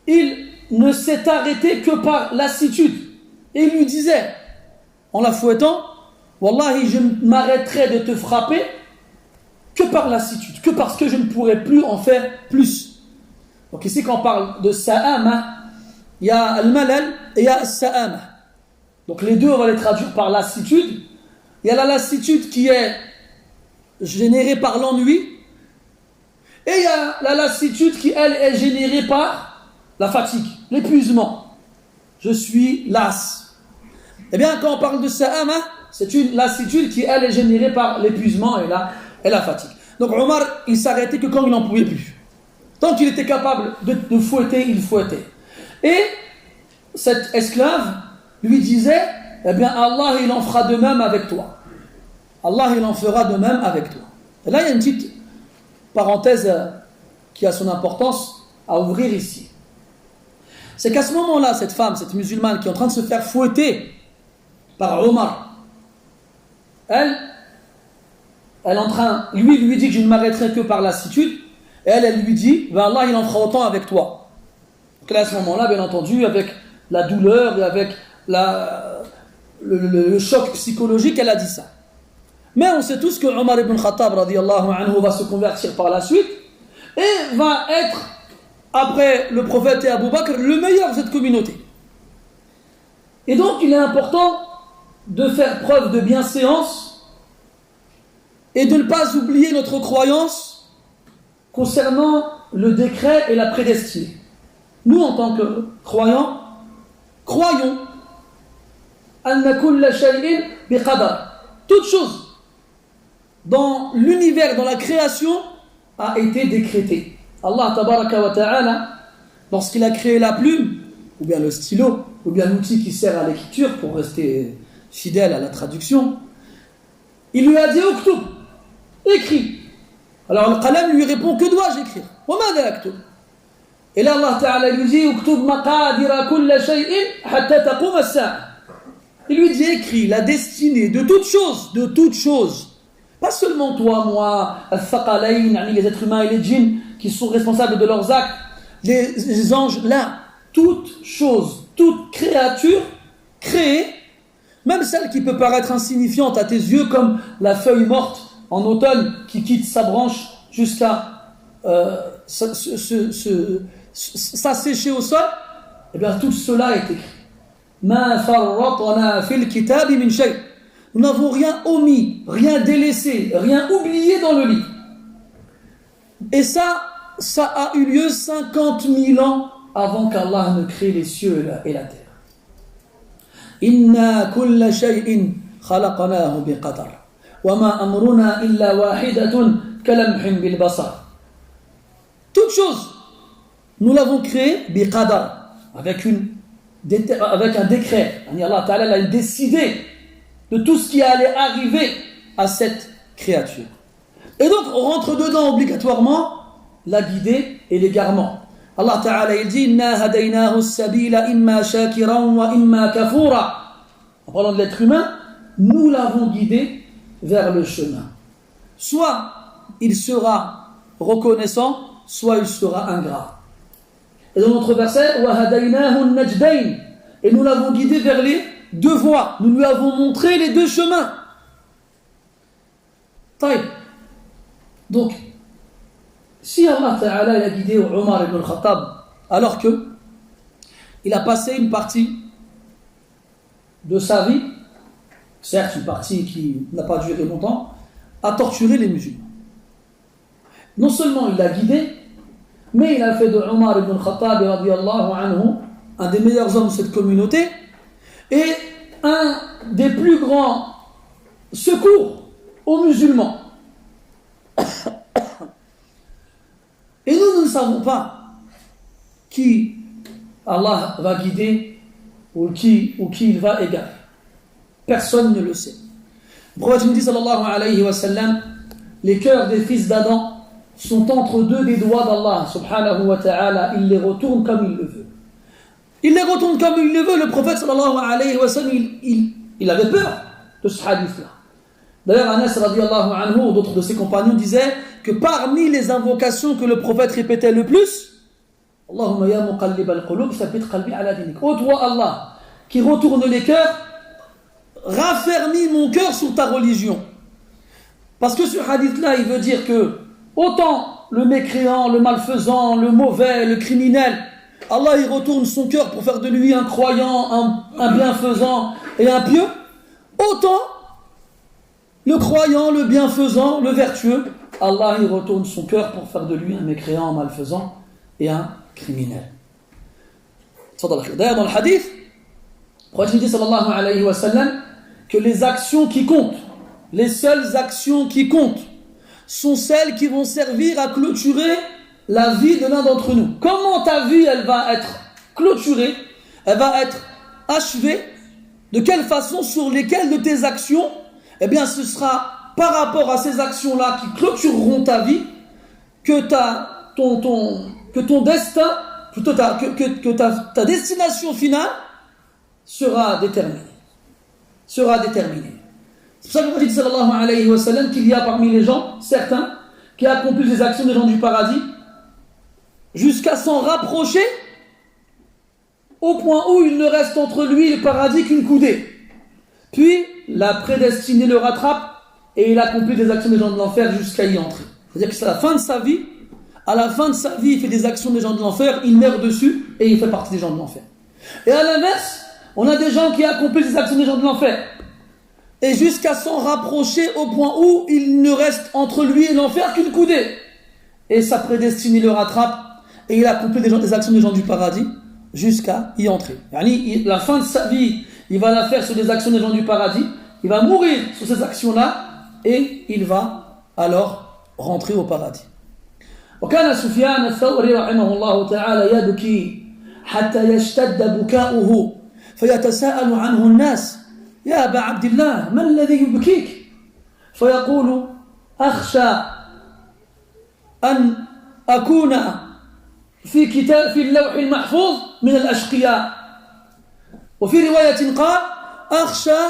il ne s'est arrêté que par lassitude. Et il lui disait, en la fouettant, Wallahi, je m'arrêterai de te frapper que par lassitude, que parce que je ne pourrai plus en faire plus. Donc ici, quand on parle de sa'ama, il y a al-malal et il y a sa'ama. Donc les deux, on va les traduire par lassitude. Il y a la lassitude qui est générée par l'ennui, et il y a la lassitude qui, elle, est générée par la fatigue, l'épuisement. Je suis las. Eh bien, quand on parle de sa'ama, c'est une lassitude qui, elle, est générée par l'épuisement et la fatigue. Donc Omar, il s'arrêtait que quand il n'en pouvait plus. Tant qu'il était capable de fouetter, il fouettait. Et cet esclave lui disait, eh bien Allah, il en fera de même avec toi. Allah, il en fera de même avec toi. Et là, il y a une petite parenthèse qui a son importance à ouvrir ici. C'est qu'à ce moment-là, cette femme, cette musulmane qui est en train de se faire fouetter par Omar, elle est en train, lui dit que je ne m'arrêterai que par lassitude, et elle lui dit, ben Allah, il en fera autant avec toi. Donc là, à ce moment-là, bien entendu, avec la douleur et avec le choc psychologique, elle a dit ça. Mais on sait tous que Omar ibn Khattab radiyallahu anhu va se convertir par la suite et va être, après le prophète et Abu Bakr, le meilleur de cette communauté. Et donc il est important de faire preuve de bienséance et de ne pas oublier notre croyance concernant le décret et la prédestinée. Nous, en tant que croyants, croyons anna kulla shay'in biqadar. Toute chose dans l'univers, dans la création, a été décrétée. Allah tabaraka wa ta'ala, lorsqu'il a créé la plume, ou bien le stylo, ou bien l'outil qui sert à l'écriture, pour rester fidèle à la traduction, il lui a dit « Uktub » écris. Alors le qalam lui répond « Que dois-je écrire » « Wa madha aktub » Et là Allah ta'ala lui dit « Uktub maqadira kulla shay'in hatta taqum as-sa'a » Il lui dit « Écris la destinée de toute chose. Pas seulement toi, moi, al-thaqalayn, les êtres humains et les djinns qui sont responsables de leurs actes, les anges, là, toute chose, toute créature créée, même celle qui peut paraître insignifiante à tes yeux, comme la feuille morte en automne qui quitte sa branche jusqu'à s'assécher au sol, eh bien tout cela est écrit. Ma farratna fil kitabi min shay'. Nous n'avons rien omis, rien délaissé, rien oublié dans le livre. Et ça a eu lieu 50 000 ans avant qu'Allah ne crée les cieux et la terre. Inna kulla shay'in khalaqnahu biqadar wa ma amruna illa wahidatun kalamhin bil basar. Toute chose, nous l'avons créée biqadar, avec un décret. Allah Ta'ala a décidé de tout ce qui allait arriver à cette créature. Et donc on rentre dedans obligatoirement la guidée et l'égarement. Allah Ta'ala il dit Inna hadaynahu as-sabila imma shakiran wa imma kafura. En parlant de l'être humain, nous l'avons guidé vers le chemin. Soit il sera reconnaissant, soit il sera ingrat. Et dans notre verset wa hadaynahu an-najdayn, et nous l'avons guidé vers les deux voies. Nous lui avons montré les deux chemins. Taïb. Donc, si Allah Ta'ala a guidé Omar ibn al-Khattab, alors que il a passé une partie de sa vie, certes une partie qui n'a pas duré longtemps, à torturer les musulmans. Non seulement il l'a guidé, mais il a fait de Omar ibn al-Khattab radiyallahu anhu un des meilleurs hommes de cette communauté et un des plus grands secours aux musulmans. Et nous ne savons pas qui Allah va guider ou qui il va égarer. Personne ne le sait. Le prophète nous dit sallallahu alayhi wa sallam, les cœurs des fils d'Adam sont entre deux des doigts d'Allah subhanahu wa ta'ala, il les retourne comme il le veut. Il les retourne comme il le veut. Le prophète sallallahu alayhi wa sallam, il avait peur de ce hadith-là. D'ailleurs, Anas radiyallahu anhu ou d'autres de ses compagnons disaient que parmi les invocations que le prophète répétait le plus, Allahumma ya muqallib al-qulub, thabbit qalbi ala dinik. Ô toi Allah, qui retourne les cœurs, raffermis mon cœur sur ta religion. Parce que ce hadith-là, il veut dire que autant le mécréant, le malfaisant, le mauvais, le criminel, Allah il retourne son cœur pour faire de lui un croyant, un bienfaisant et un pieux, autant le croyant, le bienfaisant, le vertueux, Allah il retourne son cœur pour faire de lui un mécréant, un malfaisant et un criminel. D'ailleurs dans le hadith, le prophète dit sallallahu alayhi wa sallam que les actions qui comptent, les seules actions qui comptent, sont celles qui vont servir à clôturer la vie de l'un d'entre nous. Comment ta vie elle va être clôturée, elle va être achevée, de quelle façon, sur lesquelles de tes actions, eh bien ce sera par rapport à ces actions-là qui clôtureront ta vie que ton destin, plutôt que ta destination finale sera déterminée. C'est pour ça que le prophète dit sallallahu alayhi wa sallam qu'il y a parmi les gens certains qui accomplissent les actions des gens du paradis jusqu'à s'en rapprocher au point où il ne reste entre lui et le paradis qu'une coudée. Puis la prédestinée le rattrape et il accomplit des actions des gens de l'enfer jusqu'à y entrer. C'est-à-dire que c'est à la fin de sa vie, il fait des actions des gens de l'enfer, il meurt dessus et il fait partie des gens de l'enfer. Et à l'inverse, on a des gens qui accomplissent des actions des gens de l'enfer et jusqu'à s'en rapprocher au point où il ne reste entre lui et l'enfer qu'une coudée. Et sa prédestinée le rattrape et il accomplit des actions des gens du paradis jusqu'à y entrer. La fin de sa vie, il va la faire sur des actions des gens du paradis, il va mourir sur ces actions-là et il va alors rentrer au paradis. وكان سفيان الثوري رحمه الله تعالى يبكي حتى يشتد بكاؤه فيتساءل عنه الناس يا أبا عبد الله ما الذي يبكيك؟ فيقول أخشى أن أكون في اللوح المحفوظ من الأشقياء. وفي رواية قال أخشى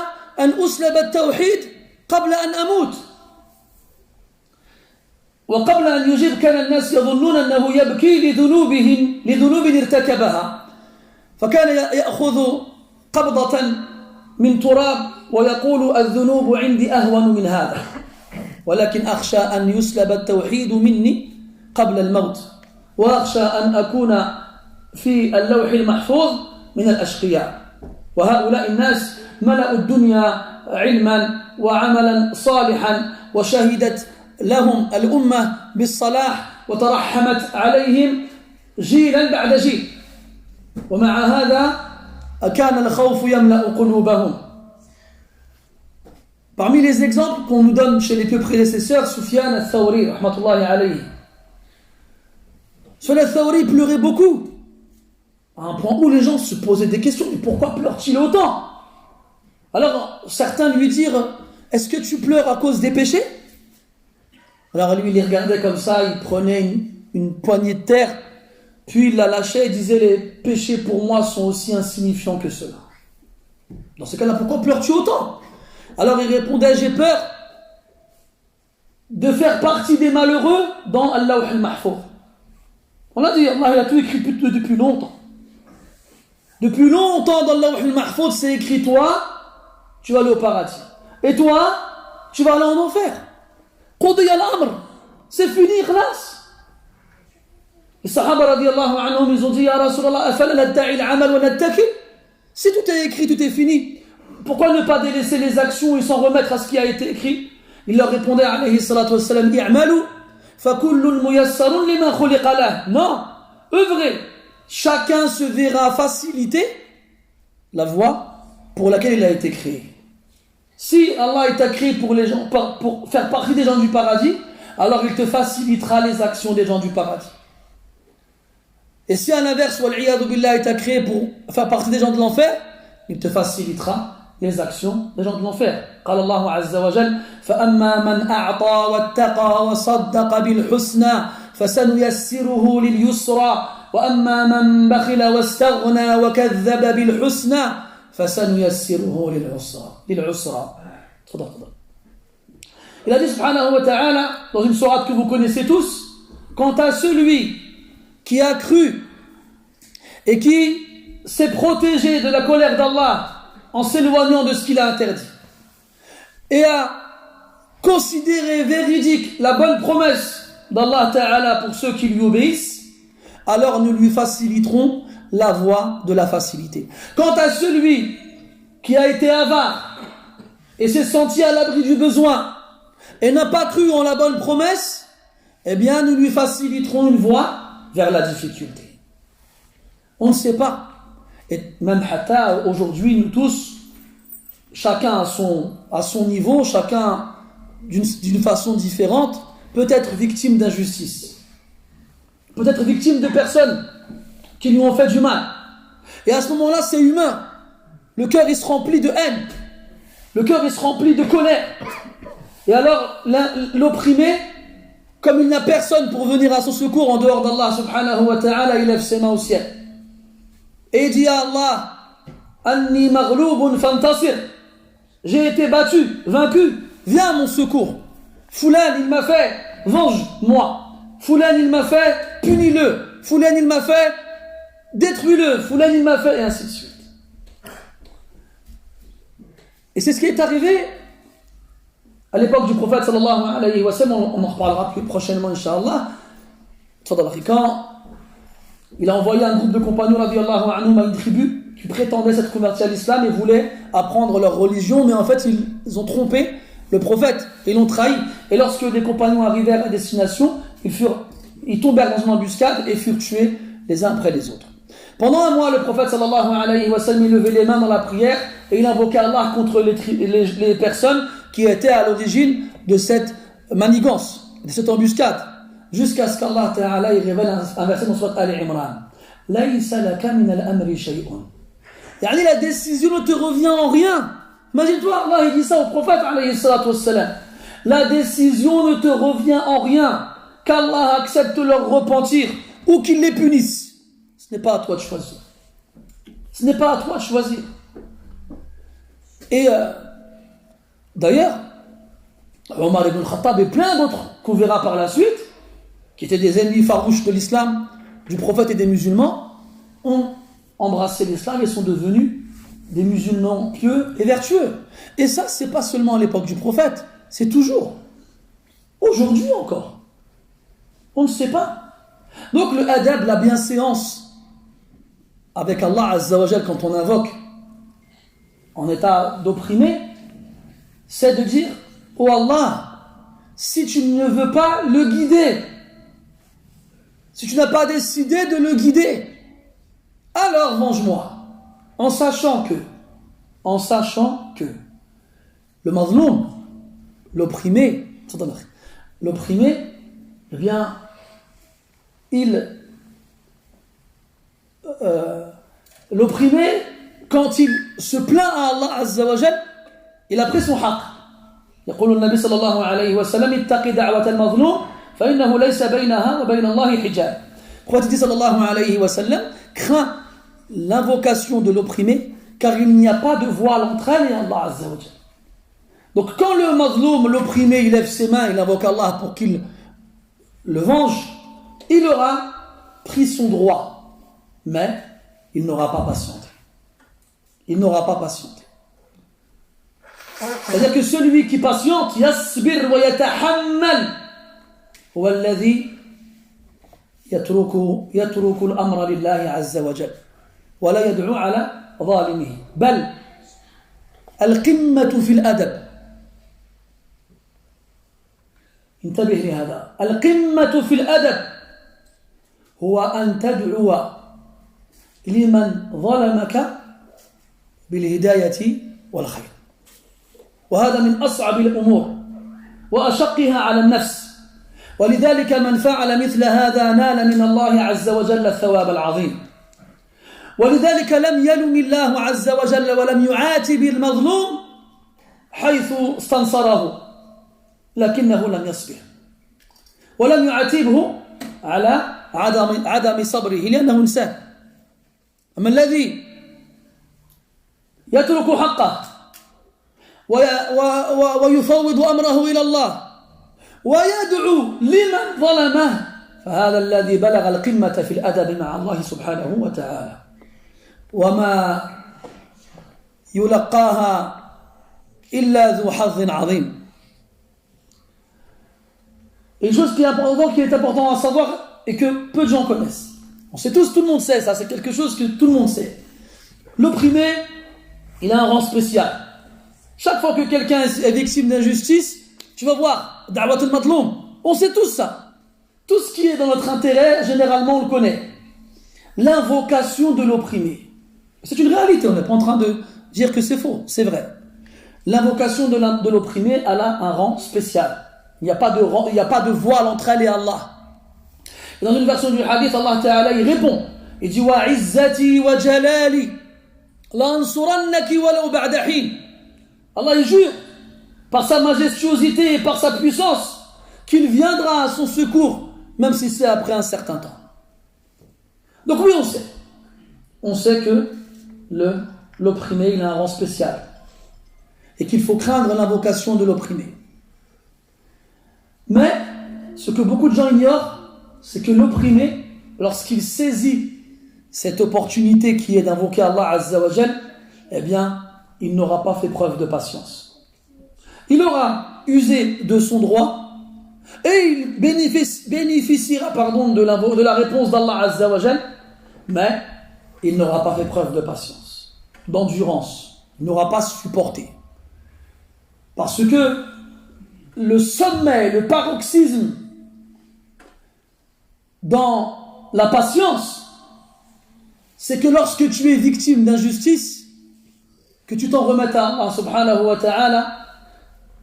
أن أسلب التوحيد قبل أن أموت. وقبل أن يجيب كان الناس يظنون أنه يبكي لذنوب ارتكبها، فكان يأخذ قبضة من تراب ويقول الذنوب عندي أهون من هذا، ولكن أخشى أن يسلب التوحيد مني قبل الموت، وأخشى أن أكون في اللوح المحفوظ من الأشقياء. وهؤلاء الناس ملأوا الدنيا علما وعملا صالحا وشهدت لهم الأمة بالصلاح وترحمت عليهم جيلا بعد جيل. ومع هذا كان الخوف يملأ قلوبهم. Parmi les exemples qu'on nous donne chez les pieux prédécesseurs, Sufyan al-Thawri, rahmatullahi alayhi. Sufyan al-Thawri pleurait beaucoup, à un point où les gens se posaient des questions, mais pourquoi pleure-t-il autant? Alors certains lui dirent, est-ce que tu pleures à cause des péchés? Alors lui il les regardait comme ça, il prenait une poignée de terre, puis il la lâchait et disait, les péchés pour moi sont aussi insignifiants que cela. Dans ce cas-là, pourquoi pleures-tu autant? Alors il répondait, j'ai peur de faire partie des malheureux dans Al-Lawh al-Mahfouz. On a dit, Allah il a tout écrit depuis longtemps. Depuis longtemps dans Al-Lawh al-Mahfouz, c'est écrit, toi, tu vas aller au paradis. Et toi, tu vas aller en enfer. Qudi al-Amr, c'est fini, khlas. Les Sahaba radiyallahu anhum, ils ont dit, Ya Rasulallah, afala nadda'i al-amal wa nattakil. Si tout est écrit, tout est fini. Pourquoi ne pas délaisser les actions et s'en remettre à ce qui a été écrit? Il leur répondait, alayhi salatu wassalam, i'malu, fa kullun muyassarun lima khuliqa lah. Non, œuvrez. Chacun se verra faciliter la voie pour laquelle il a été créé. Si Allah t'a créé pour les gens, pour faire partie des gens du paradis, alors il te facilitera les actions des gens du paradis. Et si à l'inverse, wal'iyadu billah, il t'a créé pour faire partie des gens de l'enfer, il te facilitera les actions des gens de l'enfer. قال الله عز وجل فأما من أعطى واتقى وصدق بالحسنى فسنيسره لليسرى وأما من بخل واستغنى وكذب بالحسنى فسنيسره للعسرى. Il a dit subhanahu wa ta'ala dans une sourate que vous connaissez tous, quant à celui qui a cru et qui s'est protégé de la colère d'Allah en s'éloignant de ce qu'il a interdit et a considéré véridique la bonne promesse d'Allah Ta'ala pour ceux qui lui obéissent, alors nous lui faciliterons la voie de la facilité. Quant à celui qui a été avare et s'est senti à l'abri du besoin et n'a pas cru en la bonne promesse, eh bien nous lui faciliterons une voie vers la difficulté. On ne sait pas. Et même hatta aujourd'hui, nous tous, chacun à son niveau, chacun d'une façon différente, peut être victime d'injustice. Peut être victime de personnes qui lui ont fait du mal. Et à ce moment-là, c'est humain. Le cœur, il se remplit de haine. Le cœur, il se remplit de colère. Et alors, l'opprimé, comme il n'a personne pour venir à son secours en dehors d'Allah subhanahu wa ta'ala, il lève ses mains au ciel. Et il dit à Allah, Anni maghloubun fantasir. J'ai été battu, vaincu, viens à mon secours. Foulan, il m'a fait, venge-moi. Foulan, il m'a fait, punis-le. Foulan, il m'a fait, détruis-le. Foulan, il m'a fait, et ainsi de suite. Et c'est ce qui est arrivé à l'époque du prophète sallallahu alayhi wa sallam. On en reparlera plus prochainement, Inch'Allah. Quand il a envoyé un groupe de compagnons radiyallahu anhum à une tribu qui prétendait s'être converti à l'islam et voulait apprendre leur religion, mais en fait ils ont trompé le prophète et l'ont trahi. Et lorsque les compagnons arrivèrent à destination, ils tombèrent dans une embuscade et furent tués les uns après les autres. Pendant un mois, le prophète sallallahu alayhi wa sallam il levait les mains dans la prière et il invoquait Allah contre les personnes qui étaient à l'origine de cette manigance, de cette embuscade. Jusqu'à ce qu'Allah Ta'ala il révèle un verset dans Sourate Al-Imran. Laysa laka min al-amri shay'un. Yani la décision ne te revient en rien. Imagine-toi, Allah il dit ça au prophète alayhi salatu wassalam. La décision ne te revient en rien. Qu'Allah accepte leur repentir ou qu'il les punisse. Ce n'est pas à toi de choisir. Ce n'est pas à toi de choisir. Et d'ailleurs, Omar ibn Khattab et plein d'autres qu'on verra par la suite, qui étaient des ennemis farouches de l'islam, du prophète et des musulmans, ont embrassé l'islam et sont devenus des musulmans pieux et vertueux. Et ça, c'est pas seulement à l'époque du prophète, c'est toujours. Aujourd'hui encore. On ne sait pas. Donc le adab, la bienséance avec Allah Azza wa Jal quand on invoque en état d'opprimé, c'est de dire, oh Allah, si tu ne veux pas le guider, si tu n'as pas décidé de le guider, alors venge-moi, en sachant que le mazloum, l'opprimé, eh bien, l'opprimé, quand il se plaint à Allah Azza wa Jal, il a pris son haqq. يقول النبي صلى الله عليه وسلم اتق دعوة المظلوم فإنه ليس بينها وبين الله حجاب. Prophète dit sallallahu alayhi wa sallam, crains l'invocation de l'opprimé, car il n'y a pas de voile entre elle et Allah Azza wa Jal. Donc quand le mazloum, l'opprimé, il lève ses mains, il invoque Allah pour qu'il le venge, il aura pris son droit, mais il n'aura pas patienté. C'est-à-dire que celui qui patiente, yasbir wa yatahammal, huwa alladhi yatruku al-amra lillahi azza wa jal, wa la yad'u ala zalimihi. Bal al-qimmatu fil adab. انتبه لهذا. القمة في الأدب هو أن تدعو لمن ظلمك بالهداية والخير. وهذا من أصعب الأمور وأشقها على النفس. ولذلك من فعل مثل هذا نال من الله عز وجل الثواب العظيم. ولذلك لم يلم الله عز وجل ولم يعاتب المظلوم حيث استنصره، لكنه لم يصبر ولم يعاتبه على عدم صبره لأنه إنسان. أما الذي يترك حقه ويفوض أمره إلى الله ويدعو لمن ظلمه، فهذا الذي بلغ القمة في الأدب مع الله سبحانه وتعالى، وما يلقاها إلا ذو حظ عظيم. Une chose qui est important à savoir et que peu de gens connaissent. On sait tous, tout le monde sait ça, c'est quelque chose que tout le monde sait. L'opprimé, il a un rang spécial. Chaque fois que quelqu'un est victime d'injustice, tu vas voir, da'wat al-madloum, on sait tous ça. Tout ce qui est dans notre intérêt, généralement on le connaît. L'invocation de l'opprimé. C'est une réalité, on n'est pas en train de dire que c'est faux, c'est vrai. L'invocation de l'opprimé, elle a un rang spécial. Il n'y a pas de voile entre elle et Allah. Et dans une version du hadith, Allah Ta'ala il répond. Il dit wa izzati wa jalali la ansurannaki walau ba'da hin. Allah il jure par sa majestuosité et par sa puissance qu'il viendra à son secours, même si c'est après un certain temps. Donc oui, on sait que l'opprimé il a un rang spécial et qu'il faut craindre l'invocation de l'opprimé. Mais ce que beaucoup de gens ignorent, c'est que l'opprimé, lorsqu'il saisit cette opportunité qui est d'invoquer Allah Azza wa Jal, eh bien, il n'aura pas fait preuve de patience. Il aura usé de son droit et il bénéficiera de la réponse d'Allah Azza wa Jal, mais il n'aura pas fait preuve de patience, d'endurance. Il n'aura pas supporté. Parce que le sommet, le paroxysme dans la patience, c'est que lorsque tu es victime d'injustice, que tu t'en remettes à Allah subhanahu wa ta'ala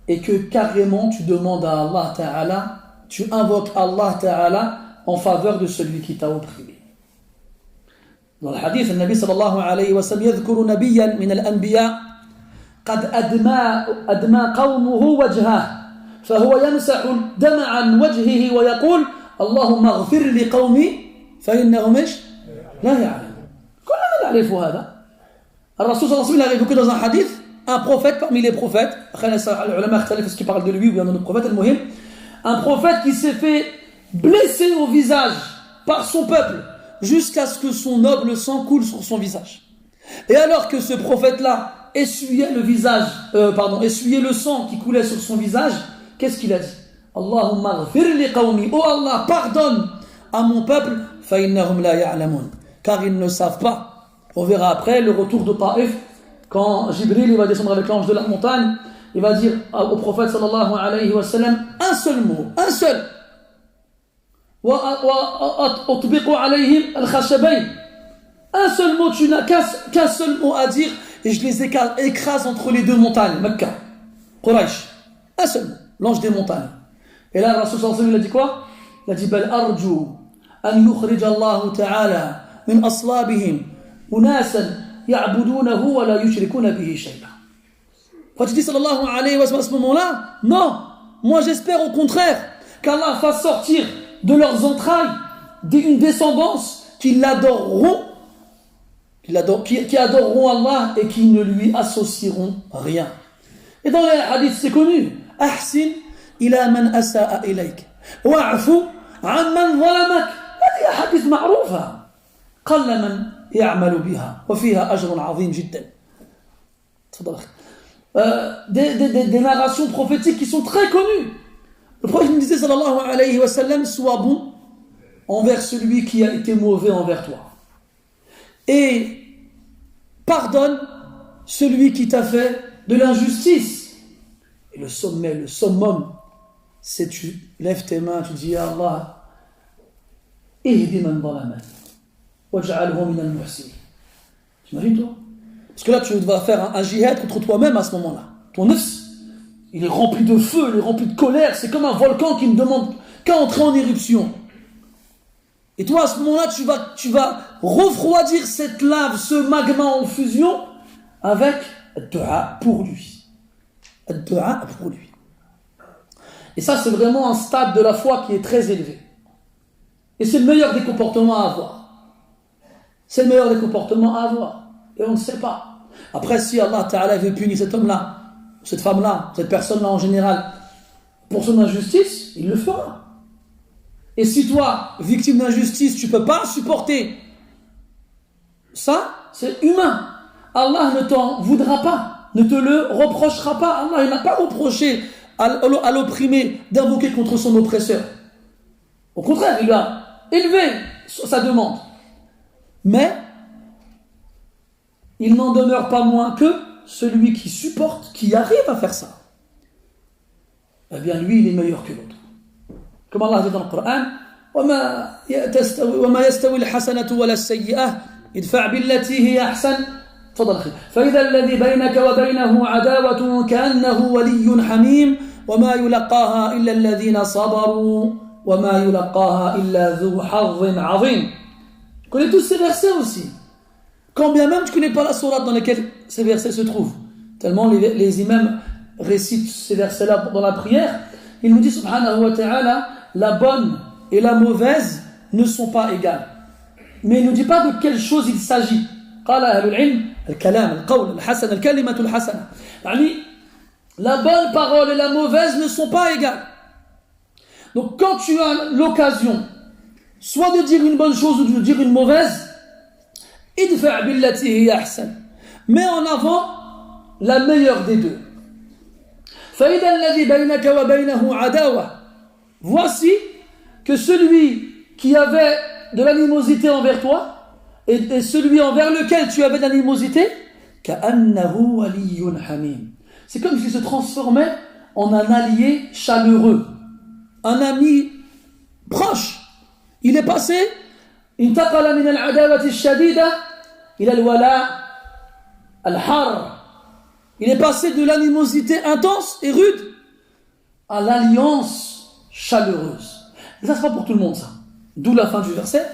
et que carrément tu demandes à Allah ta'ala, tu invoques Allah ta'ala en faveur de celui qui t'a opprimé. Dans le hadith, le Nabi sallallahu alayhi wa sallam yadhkuru nabiyyan min al-anbiya qad adma qawmuhu wajhah فهو يمسح الدم عن وجهه ويقول اللهم اغفر لقومي فإنهم لا يعلمون. كلنا نعرف هذا. الرسول صلى الله عليه وسلم a évoqué dans un hadith un prophète parmi les prophètes. Les ulama اختلفوا est-ce qu'il parle de lui ou bien d'un autre prophète, المهم, un prophète qui s'est fait blesser au visage par son peuple jusqu'à ce que son noble sang coule sur son visage. Et alors que ce prophète-là essuyait le sang qui coulait sur son visage, qu'est-ce qu'il a dit? Allahumma ghfir li qawmi, oh Allah, pardonne à mon peuple, fa innahum la ya'lamun, car ils ne savent pas. On verra après le retour de Taïf, quand Jibril il va descendre avec l'ange de la montagne, il va dire au prophète sallallahu alayhi wa sallam un seul mot, un seul. Wa utbiqu alayhim al-khashabayn, Un seul mot, tu n'as qu'un seul mot à dire et je les écrase entre les deux montagnes, Mecca, Quraysh. Un seul mot, l'ange des montagnes. Et là, Rasul sallallahu alayhi wa sallam, il a dit quoi? Il a dit bal arju an yukhrij Allah ta'ala min aslabihim unasan ya'budunahu wa la yushrikuna bihi shay'a. Quand tu dis sallallahu alayhi wa sallam à ce moment-là, non, moi j'espère au contraire qu'Allah fasse sortir de leurs entrailles une descendance qui l'adoreront, qui adoreront Allah et qui ne lui associeront rien. Et dans les hadiths c'est connu, ahsin ila man asa'a ilayk wa'fu an man zalamak. هذه أحاديث معروفة قل من يعمل بها وفيها أجر عظيم جدا. تفضل أخي. Des narrations prophétiques qui sont très connues. Le prophète nous disait sallallahu alayhi wa sallam, sois bon envers celui qui a été mauvais envers toi et pardonne celui qui t'a fait de l'injustice. Et le sommet, le summum, c'est tu lèves tes mains, tu dis ya Allah, ihdi man zalaman waj'alhu min al-muhsinin. T'imagines toi? Parce que là tu vas faire un jihad contre toi-même à ce moment-là. Ton nafs, il est rempli de feu, il est rempli de colère, c'est comme un volcan qui ne demande qu'à entrer en éruption. Et toi à ce moment-là tu vas refroidir cette lave, ce magma en fusion avec ad-du'a pour lui. Ad-du'a pour lui. Et ça c'est vraiment un stade de la foi qui est très élevé. Et c'est le meilleur des comportements à avoir. C'est le meilleur des comportements à avoir. Et on ne sait pas. Après, si Allah Ta'ala veut punir cet homme-là, cette femme-là, cette personne-là en général, pour son injustice, il le fera. Et si toi, victime d'injustice, tu ne peux pas supporter ça, c'est humain. Allah ne t'en voudra pas, ne te le reprochera pas. Allah il n'a pas reproché à l'opprimé d'invoquer contre son oppresseur. Au contraire, il a élevé sa demande. Mais il n'en demeure pas moins que celui qui supporte, qui arrive à faire ça. Eh bien, lui, il est meilleur que l'autre. Comme Allah dit dans le Coran, وَمَا يَسْتَوِي الْحَسَنَةُ وَلَا السَّيِّئَةُ ادْفَعْ بِالَّتِي هِيَ أَحْسَنُ تفضل أخي فإذا الذي بينك وبينه عداوة كأنه ولي حميم وما يلقاها إلا الذين صبروا وما يلقاها إلا ذو حظ عظيم. Tu connais tous ces versets aussi. Quand bien même tu ne connais pas la sourate dans laquelle ces versets se trouvent. Tellement les imams récitent ces versets-là dans la prière. Il nous dit subhanahu wa ta'ala, la bonne et la mauvaise ne sont pas égales. Mais il ne nous dit pas de quelle chose il s'agit. قال أهل العلم الكلام القول الحسن الكلمة الحسنة. يعني la bonne parole et la mauvaise ne sont pas égales. Donc quand tu as l'occasion soit de dire une bonne chose ou de dire une mauvaise, idfa' billati hiya ahsan. Mets en avant la meilleure des deux. فإذا الذي بينك وبينه عداوة. Voici que celui qui avait de l'animosité envers toi et celui envers lequel tu avais de l'animosité, كأنه ولي حميم. C'est comme s'il se transformait en un allié chaleureux, un ami proche. Il est passé انتقل من العداوة الشديدة إلى الولاء الحار. Il est passé de l'animosité intense et rude à l'alliance chaleureuse. Et ça, c'est pas pour tout le monde, ça. D'où la fin du verset.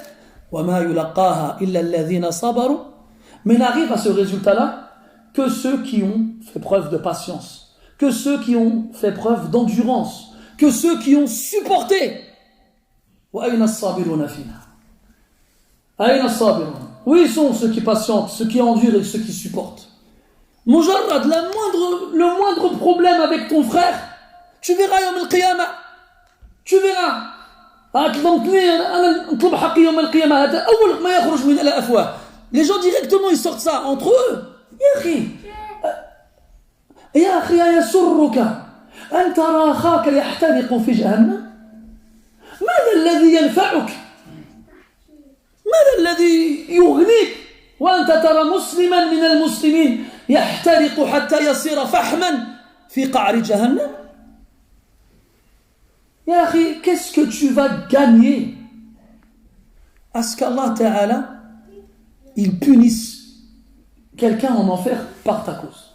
وَمَا يُلَقَّاهَا إِلَّا الَّذِينَ صَبَرُوا. Mais n'arrive à ce résultat-là que ceux qui ont fait preuve de patience, que ceux qui ont fait preuve d'endurance, que ceux qui ont supporté. وَأَيْنَ الصَّابِرُونَ فِينَا. أَيْنَ الصَّابِرُونَ. Où ils sont ceux qui patientent, ceux qui endurent et ceux qui supportent? Mujarrad, le moindre problème avec ton frère, tu verras yawm al-qiyamah. Tu verras. Les gens directement ils sortent ça entre eux. يا أخي يسرك أن ترى أخاك يحترق في جهنم. ماذا الذي ينفعك؟ ماذا الذي يغنيك وأنت ترى مسلما من المسلمين يحترق حتى يصير فحما في قعر جهنم. Ya akhi, qu'est-ce que tu vas gagner à ce qu'Allah Ta'ala ils punissent quelqu'un en enfer par ta cause.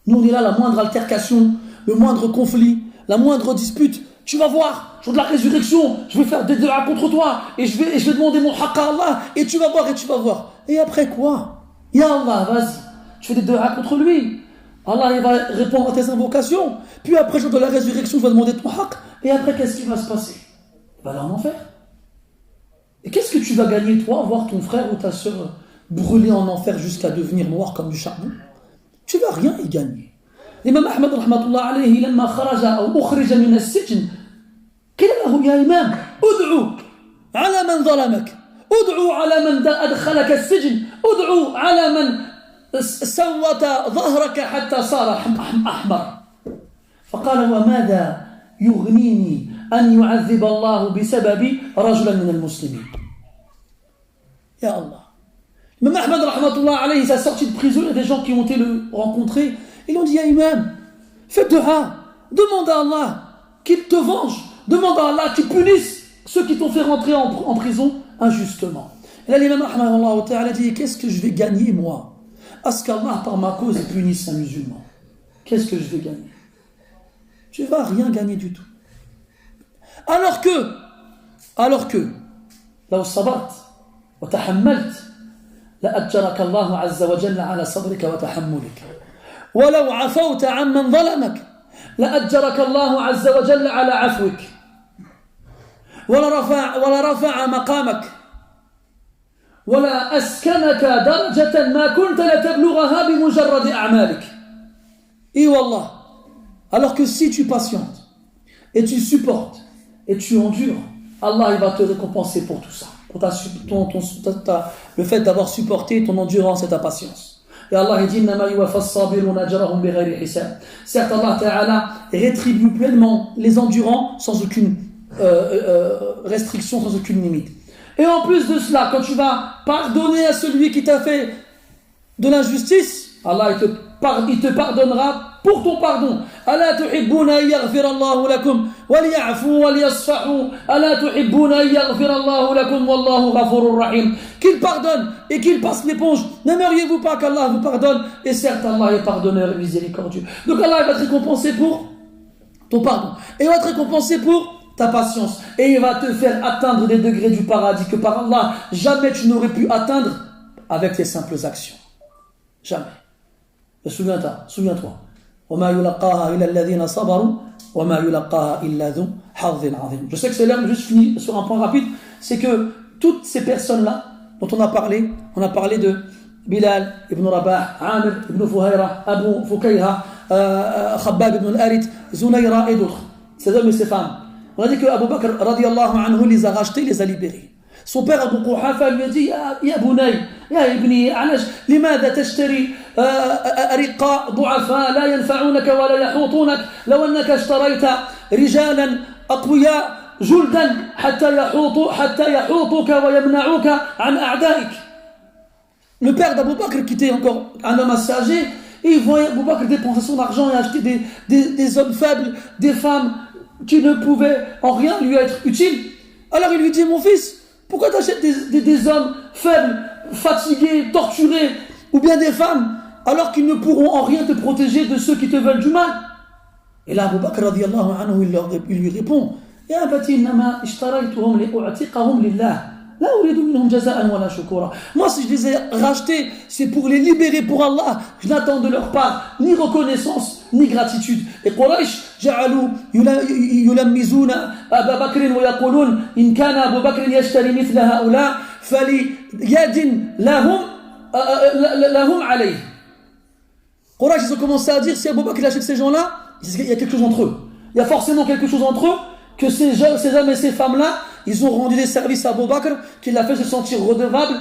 Nous on est là, la moindre altercation, le moindre conflit, la moindre dispute, tu vas voir, jour de la résurrection, je vais faire des du'a contre toi, et je vais demander mon haqq à Allah, et tu vas voir. Et après quoi? Ya Allah, vas-y, tu fais des du'a contre lui. Allah il va répondre à tes invocations. Puis après, jour de la résurrection, tu vas demander ton haqq, et après, qu'est-ce qui va se passer? Il va aller en enfer. Et qu'est-ce que tu vas gagner, toi, voir ton frère ou ta soeur brûler en enfer jusqu'à devenir noir comme du charbon? Tu vas rien y gagner. L'imam Ahmed rahmatullah alayhi لما خرج أو أخرج من السجن قيل له يا إمام ادعو على من ظلمك ادعو على من أدخلك السجن ادعو على من سوت ظهرك حتى صار أحمر فقال وماذا يغنيني أن يعذب الله بسبب رجلا من المسلمين. يا الله. Même Ahmed rahmatullah alayhi, sa sortie de prison, il y a des gens qui ont été le rencontrer. Ils ont dit, ya imam, fais dua, demande à Allah qu'il te venge, demande à Allah qu'il punisse ceux qui t'ont fait rentrer en prison injustement. Et là, l'imam rahmatullah ta'ala dit, qu'est-ce que je vais gagner moi à ce qu'Allah par ma cause punisse un musulman? Qu'est-ce que je vais gagner? Tu ne vas rien gagner du tout. Alors que, لو صبرت وتحملت لأجرك الله عز وجل على صبرك وتحملك ولو عفوت عمن ظلمك لأجرك الله عز وجل على عفوك ولرفع مقامك ولا أسكنك درجة ما كنت لتبلغها بمجرد أعمالك. Et wallah, alors que si tu patientes et tu supportes et tu endures, Allah il va te récompenser pour tout ça, pour le fait d'avoir supporté ton endurance et ta patience. Et Allah dit certes Allah Ta'ala rétribue pleinement les endurants sans aucune restriction, sans aucune limite. Et en plus de cela, quand tu vas pardonner à celui qui t'a fait de l'injustice, Allah il te pardonnera pour ton pardon. ألا تحبون أن يغفر الله لكم وليعفوا وليصفحوا ألا تحبون أن يغفر الله لكم والله غفور رحيم. Qu'il pardonne et qu'il passe l'éponge. N'aimeriez-vous pas qu'Allah vous pardonne? Et certes Allah est pardonneur et miséricordieux. Donc Allah va te récompenser pour ton pardon. Et il va te récompenser pour ta patience. Et il va te faire atteindre des degrés du paradis que par Allah jamais tu n'aurais pu atteindre avec tes simples actions. Jamais. Et souviens-toi. وما يلقاها إلا الذين صبروا وما يلقاها إلا ذو حظ عظيم. Je sais que c'est l'heure, mais juste fini sur un point rapide, c'est que toutes ces personnes-là dont on a parlé de Bilal ibn Rabah, Amir ibn Fuhayra, Abu Fukayha, Khabbab ibn al-Arith, Zunayra et d'autres, ces hommes et ces femmes. On a dit que Abu Bakr radiyallahu anhu les a rachetés, les a libérés. Son père Abu Quhafa lui a dit يا بني يا ابني علاش لماذا تشتري أرقاء ضعفاء لا ينفعونك ولا يحوطونك لو أنك اشتريت رجالا أقوياء جلدا حتى يحوطوك ويمنعوك عن أعدائك. Le père d'Abu Bakr, qui était encore un homme assez âgé, et il voyait Abu Bakr dépenser son argent et acheter des hommes faibles, des femmes qui ne pouvaient en rien lui être utiles. Alors il lui dit, mon fils, pourquoi tu achètes des hommes faibles, fatigués, torturés, ou bien des femmes, alors qu'ils ne pourront en rien te protéger de ceux qui te veulent du mal? Et là, Abu Bakr radiyallahu anhu, il lui répond, Ya abati innama ishtaraytuhum li'u'tiqahum lillah. La uridu minhum jaza'an wala shukura. Moi, si je les ai rachetés, c'est pour les libérer pour Allah. Je n'attends de leur part ni reconnaissance, ni gratitude. Et Quraysh, جعلوا يلمزون أبا بكر ويقولون إن كان أبو بكر يشتري مثل هؤلاء فليد لهم عليه. Quraysh, ils ont commencé à dire, si Abu Bakr achète ces gens-là, il y a quelque chose entre eux. Il y a forcément quelque chose entre eux, que ces hommes et ces femmes-là, ils ont rendu des services à Abu Bakr, qui l'a fait se sentir redevable,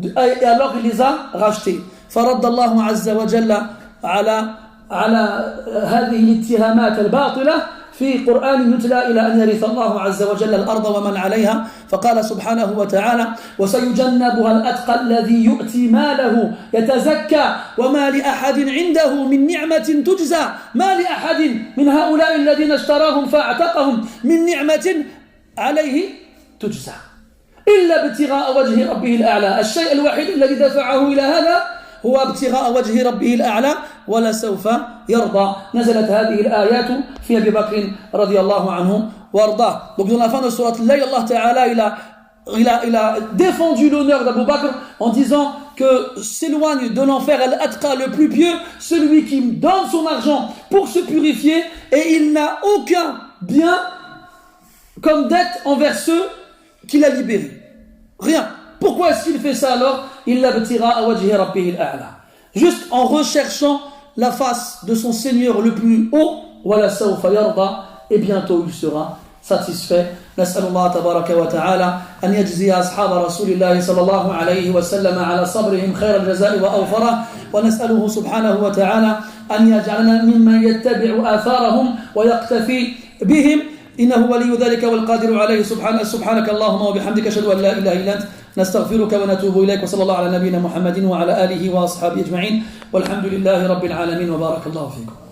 et alors il les a rachetés. فرد الله عز وجل على هذه الاتهامات الباطلة في قرآن يتلى إلى أن يرث الله عز وجل الأرض ومن عليها فقال سبحانه وتعالى وسيجنبها الأتقى الذي يؤتي ماله يتزكى وما لأحد عنده من نعمة تجزى ما لأحد من هؤلاء الذين اشتراهم فاعتقهم من نعمة عليه تجزى. إلا ابتغاء وجه ربه الأعلى. الشيء الوحيد الذي دفعه إلى هذا هو ابتغاء وجه ربه الأعلى ولسوف يرضى. نزلت هذه الآيات في أبي بكر رضي الله عنه وارضاه. Donc dans la fin de surat Al-Layl, Allah Ta'ala il a défendu l'honneur d'Abu Bakr en disant que s'éloigne de l'enfer al-atqa, le plus pieux, celui qui donne son argent pour se purifier et il n'a aucun bien comme dette envers ceux qu'il a libérés. Rien. Pourquoi est-ce qu'il fait ça alors? Juste en recherchant la face de son Seigneur le plus haut, et bientôt il sera satisfait. نسأل الله تبارك وتعالى أن يجزي أصحاب رسول الله صلى الله عليه وسلم على صبرهم خير الجزاء وأوفره، ونسأله سبحانه وتعالى أن يجعلنا ممن يتبع آثارهم ويقتفي بهم، إنه ولي ذلك والقادر عليه. سبحانك اللهم وبحمدك أشهد أن لا إله إلا أنت نستغفرك ونتوب إليك، وصلى الله على نبينا محمد وعلى آله وأصحابه أجمعين، والحمد لله رب العالمين، وبارك الله فيكم.